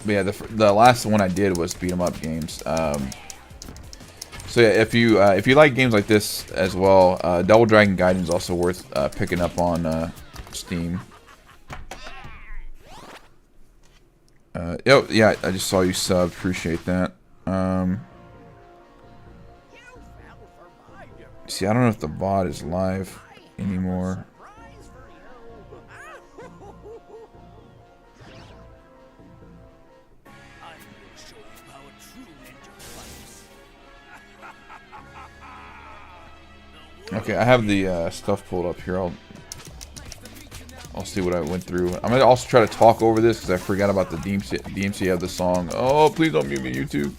yeah, the last one I did was beat 'em up games. So yeah, if you like games like this as well, Double Dragon Gaiden is also worth picking up on Steam. Yeah, I just saw you sub. Appreciate that. See, I don't know if the VOD is live anymore. Okay, I have the stuff pulled up here. I'll see what I went through. I'm gonna also try to talk over this because I forgot about the DMC of the song. Oh, please don't mute me, YouTube.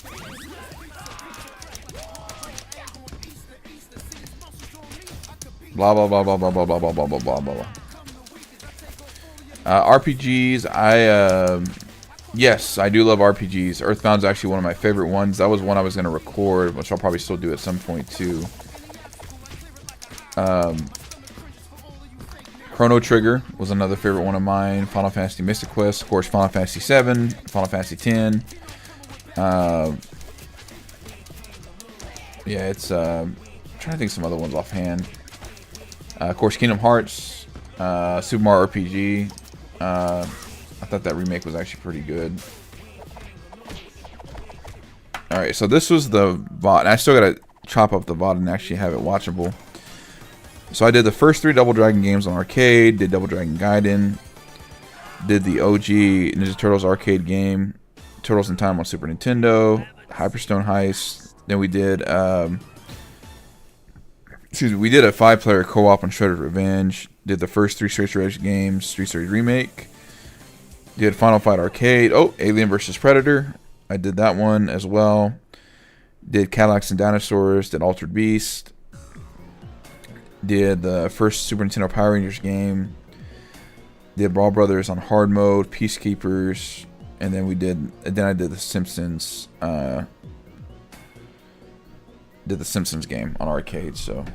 Blah blah blah blah blah blah blah blah blah blah blah blah. RPGs, yes, I do love RPGs. Earthbound's actually one of my favorite ones. That was one I was gonna record, which I'll probably still do at some point too. Chrono Trigger was another favorite one of mine. Final Fantasy Mystic Quest, of course, Final Fantasy 7, Final Fantasy 10. Yeah, it's I'm trying to think of some other ones offhand. Of course, Kingdom Hearts, Super Mario RPG. I thought that remake was actually pretty good. Alright, so this was the VOD. And I still gotta chop up the VOD and actually have it watchable. So I did the first 3 Double Dragon games on arcade, did Double Dragon Gaiden, did the OG Ninja Turtles arcade game, Turtles in Time on Super Nintendo, Hyperstone Heist. Then we did, we did a 5-player co-op on Shredder's Revenge. Did the first 3 Street Fighter games, Street Fighter Remake. Did Final Fight Arcade. Oh, Alien vs Predator. I did that one as well. Did Cadillacs and Dinosaurs. Did Altered Beast. Did the first Super Nintendo Power Rangers game. Did Brawl Brothers on hard mode, Peacekeepers, and then I did the Simpsons. Did the Simpsons game on arcade. So,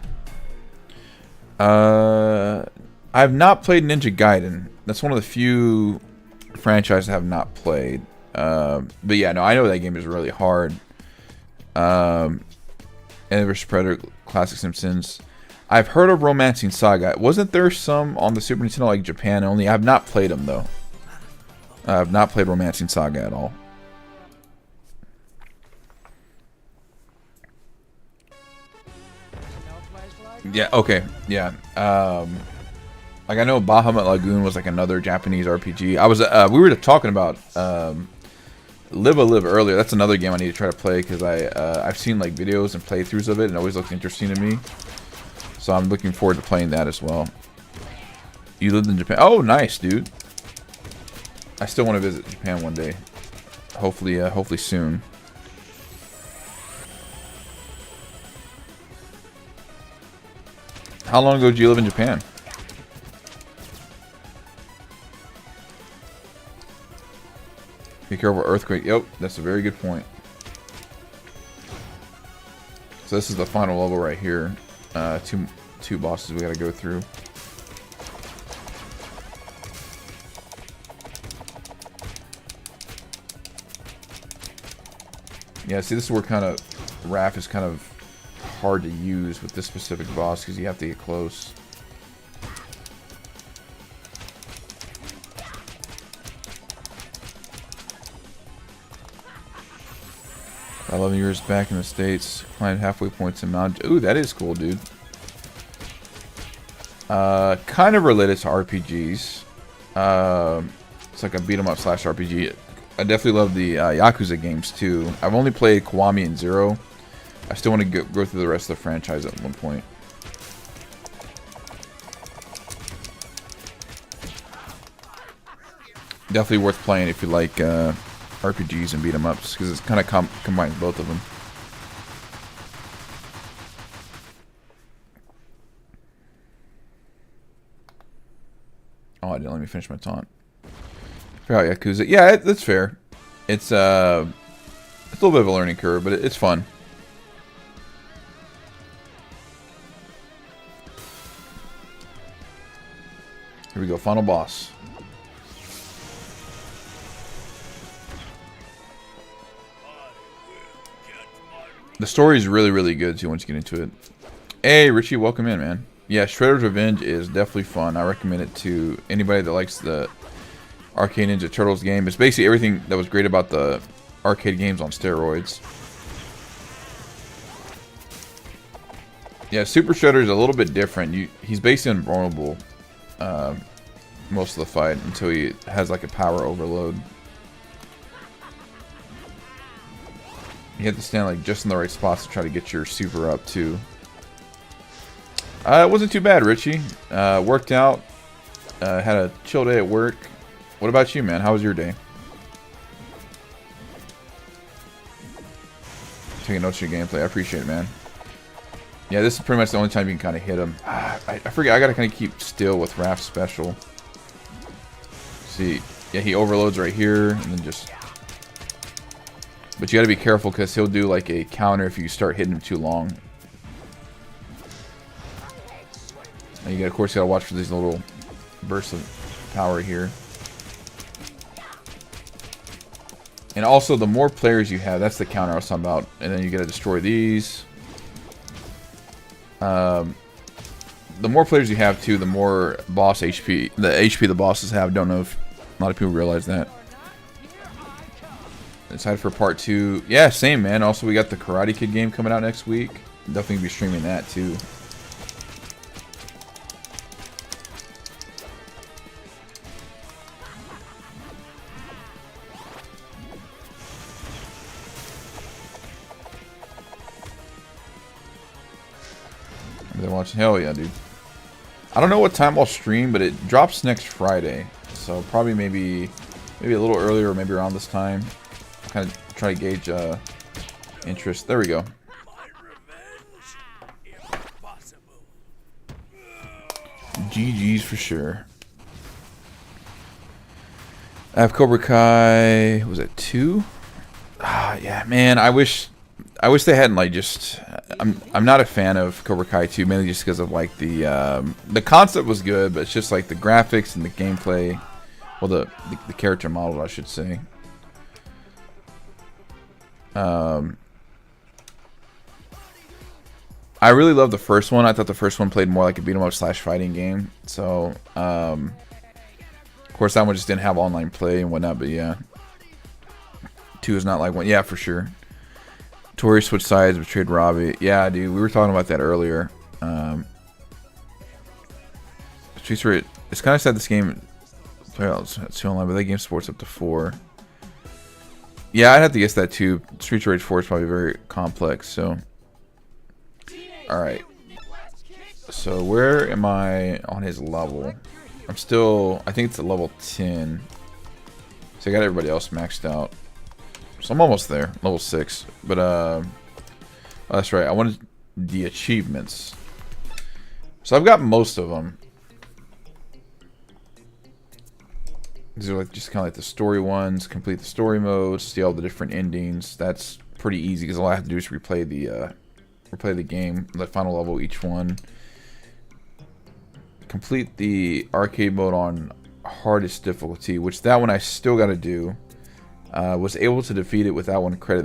I've not played Ninja Gaiden. That's one of the few franchises I have not played. But yeah, no, I know that game is really hard. Alien vs Predator, Classic Simpsons. I've heard of Romancing Saga. Wasn't there some on the Super Nintendo, like Japan only? I've not played them, though. I've not played Romancing Saga at all. Yeah, okay, yeah. Like I know Bahamut Lagoon was like another Japanese RPG. I was we were talking about Live a Live earlier. That's another game I need to try to play because I've seen like videos and playthroughs of it and it always looks interesting to me. So I'm looking forward to playing that as well. You lived in Japan? Oh, nice, dude. I still want to visit Japan one day. Hopefully, hopefully soon. How long ago did you live in Japan? Be careful, earthquake. Yep, that's a very good point. So this is the final level right here. Two bosses we gotta go through. Yeah, see, this is where kind of Raph is kind of hard to use with this specific boss because you have to get close. I 11 years back in the States, climbed halfway points in Mount. Ooh, that is cool, dude. Kind of related to RPGs. It's like a beat 'em up / RPG. I definitely love the Yakuza games too. I've only played Kiwami and Zero. I still want to go through the rest of the franchise at one point. Definitely worth playing if you like RPGs and beat 'em ups because it's kind of combines both of them. Oh, I didn't let me finish my taunt. Forgot Yakuza. Yeah, that's fair. It's a little bit of a learning curve, but it's fun. Here we go, final boss. The story is really, really good too once you get into it. Hey, Richie, welcome in, man. Yeah, Shredder's Revenge is definitely fun. I recommend it to anybody that likes the Arcade Ninja Turtles game. It's basically everything that was great about the arcade games on steroids. Yeah, Super Shredder is a little bit different. He's basically invulnerable most of the fight until he has like a power overload. You have to stand like just in the right spots to try to get your super up too. It wasn't too bad, Richie. Worked out. Had a chill day at work. What about you, man? How was your day? Taking notes of your gameplay. I appreciate it, man. Yeah, this is pretty much the only time you can kind of hit him. I forget. I gotta kind of keep still with Raph's special. See, yeah, he overloads right here, and then just. But you gotta be careful because he'll do like a counter if you start hitting him too long. And of course, you gotta watch for these little bursts of power here. And also, the more players you have, that's the counter I was talking about. And then you gotta destroy these. The more players you have, too, the more boss HP. The HP the bosses have. Don't know if a lot of people realize that. Excited for part 2. Yeah, same, man. Also, we got the Karate Kid game coming out next week. Definitely be streaming that, too. They're watching. Hell yeah, dude. I don't know what time I'll stream, but it drops next Friday. So probably maybe a little earlier, or maybe around this time. I'll kind of try to gauge interest. There we go. GG's for sure. I have Cobra Kai. Was it 2? Yeah, man. I wish they hadn't like just. I'm not a fan of Cobra Kai 2, mainly just because of like the concept was good, but it's just like the graphics and the gameplay. Well, the character model, I should say. I really love the first one. I thought the first one played more like a beat 'em up / fighting game. So, of course, that one just didn't have online play and whatnot. But yeah, 2 is not like one. Yeah, for sure. Tori switched sides, betrayed Robbie. Yeah, dude, we were talking about that earlier. It's kind of sad this game. Well, it's 2 online, but that game supports up to 4. Yeah, I'd have to guess that too. Streets of Rage 4 is probably very complex. So, all right. So where am I on his level? I'm still. I think it's at level 10. So I got everybody else maxed out. So I'm almost there, level 6. But oh, that's right. I wanted the achievements. So I've got most of them. These are like just kind of like the story ones. Complete the story modes. See all the different endings. That's pretty easy because all I have to do is replay the game, the final level each one. Complete the arcade mode on hardest difficulty, which that one I still got to do. Was able to defeat it without 1 credit.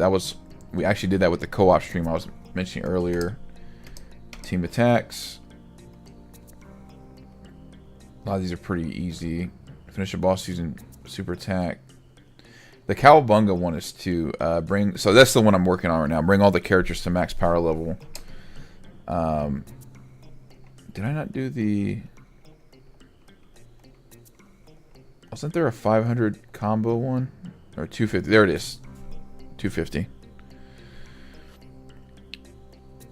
We actually did that with the co-op stream I was mentioning earlier. Team attacks. A lot of these are pretty easy. Finish a boss using super attack. The Cowabunga one is to bring. So that's the one I'm working on right now. Bring all the characters to max power level. Did I not do the? Wasn't there a 500 combo one? Or 250. There it is. 250.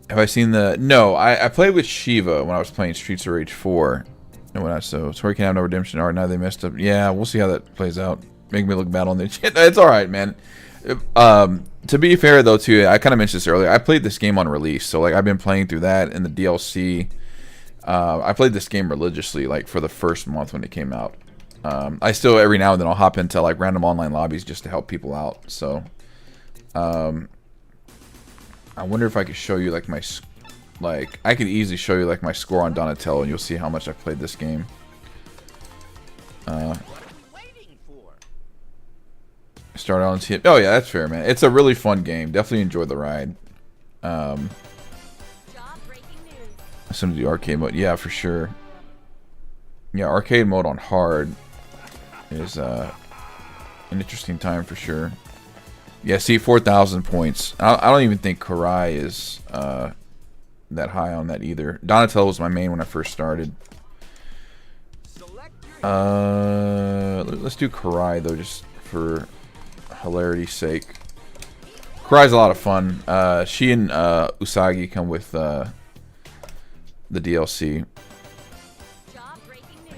Have I seen the... No, I played with Shiva when I was playing Streets of Rage 4. And when so Tori can have no redemption art. Now they messed up. Yeah, we'll see how that plays out. Make me look bad on the chat. It's alright, man. To be fair, though, too, I kind of mentioned this earlier. I played this game on release. So, like, I've been playing through that and the DLC. I played this game religiously, like, for the first month when it came out. I still, every now and then, I'll hop into, like, random online lobbies just to help people out. So, I wonder if I could show you, like, my... Like, I could easily show you, like, my score on Donatello, and you'll see how much I've played this game. Start on team. Oh, yeah, that's fair, man. It's a really fun game. Definitely enjoy the ride. Some of the arcade mode. Yeah, for sure. Yeah, arcade mode on hard is an interesting time for sure. Yeah, see, 4,000 points. I don't even think Karai is... that high on that either. Donatello was my main when I first started. Let's do Karai though, just for hilarity's sake. Karai's a lot of fun. She and Usagi come with the DLC.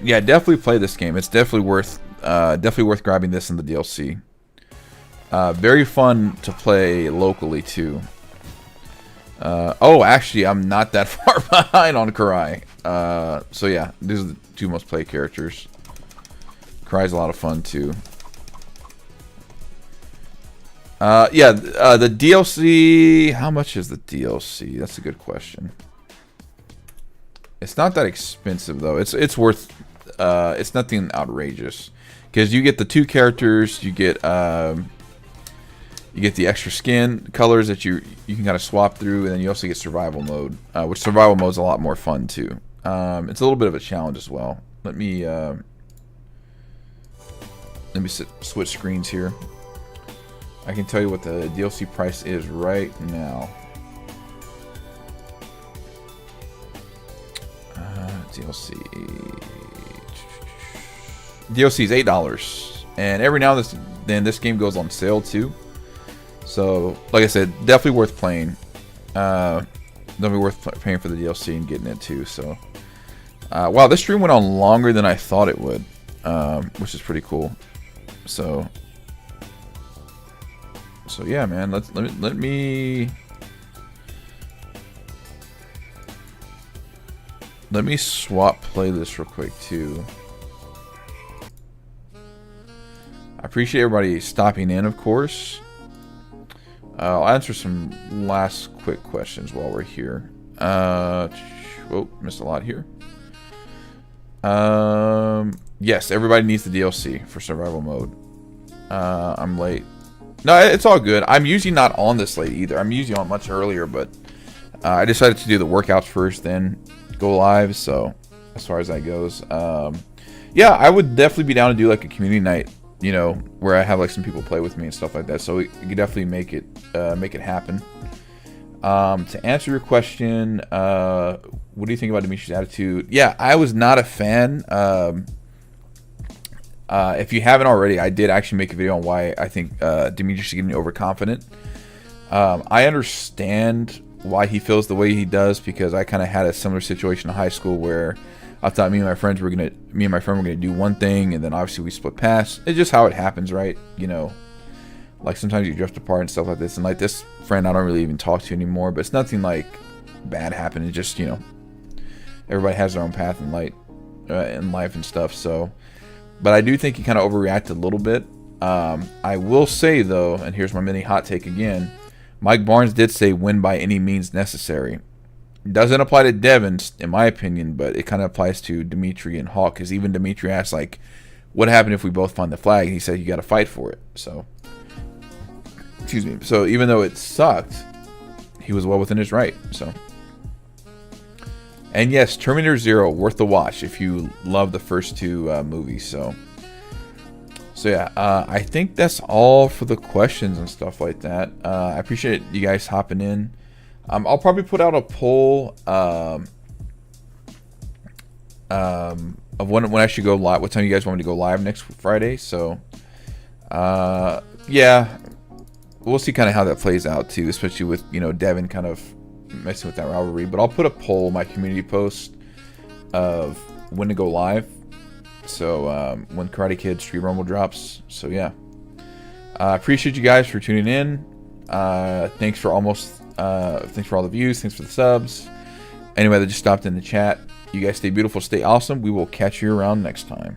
Yeah, definitely play this game. It's definitely worth grabbing this in the DLC. Very fun to play locally too. Oh, actually, I'm not that far behind on Karai. So yeah, these are the 2 most played characters. Karai's a lot of fun too. Yeah, the DLC. How much is the DLC? That's a good question. It's not that expensive though. It's worth. It's nothing outrageous because you get the 2 characters. You get the extra skin colors that you can kind of swap through, and then you also get survival mode, which survival mode is a lot more fun too. It's a little bit of a challenge as well. Let me switch screens here. I can tell you what the DLC price is right now. DLC is $8, and every now and then this game goes on sale too. So, like I said, definitely worth playing. Definitely worth paying for the DLC and getting it too. So, wow, this stream went on longer than I thought it would, which is pretty cool. So yeah, man. Let me swap playlist real quick too. I appreciate everybody stopping in, of course. I'll answer some last quick questions while we're here. Whoa, missed a lot here. Yes, everybody needs the DLC for survival mode. I'm late. No, it's all good. I'm usually not on this late either. I'm usually on much earlier, but I decided to do the workouts first, then go live. So as far as that goes, yeah, I would definitely be down to do like a community night, you know, where I have like some people play with me and stuff like that. So you could definitely make it happen. To answer your question, what do you think about Dimitri's attitude? Yeah, I was not a fan. If you haven't already, I did actually make a video on why I think Dimitri is getting overconfident. I understand why he feels the way he does, because I kind of had a similar situation in high school where I thought me and my friend were gonna do one thing, and then obviously we split paths. It's just how it happens, right? You know, like sometimes you drift apart and stuff like this. And like this friend, I don't really even talk to anymore. But it's nothing like bad happened. It's just, you know, everybody has their own path in life and stuff. So. But I do think he kind of overreacted a little bit. I will say, though, and here's my mini hot take again, Mike Barnes did say win by any means necessary. Doesn't apply to Devin, in my opinion, but it kind of applies to Dimitri and Hawk, because even Dimitri asked, like, what happened if we both find the flag? And he said, you got to fight for it. So, excuse me. So even though it sucked, he was well within his right. So. And yes, Terminator 0, worth the watch if you love the first 2 movies. So yeah, I think that's all for the questions and stuff like that. I appreciate you guys hopping in. I'll probably put out a poll of when I should go live. What time you guys want me to go live next Friday? So yeah, we'll see kind of how that plays out too, especially with, you know, Devin kind of messing with that rivalry. But I'll put a poll, my community post, of when to go live. So when Karate Kid Street Rumble drops. So yeah, I appreciate you guys for tuning in. Thanks for all the views. Thanks for the subs. Anyway, that just stopped in the chat. You guys stay beautiful, stay awesome. We will catch you around next time.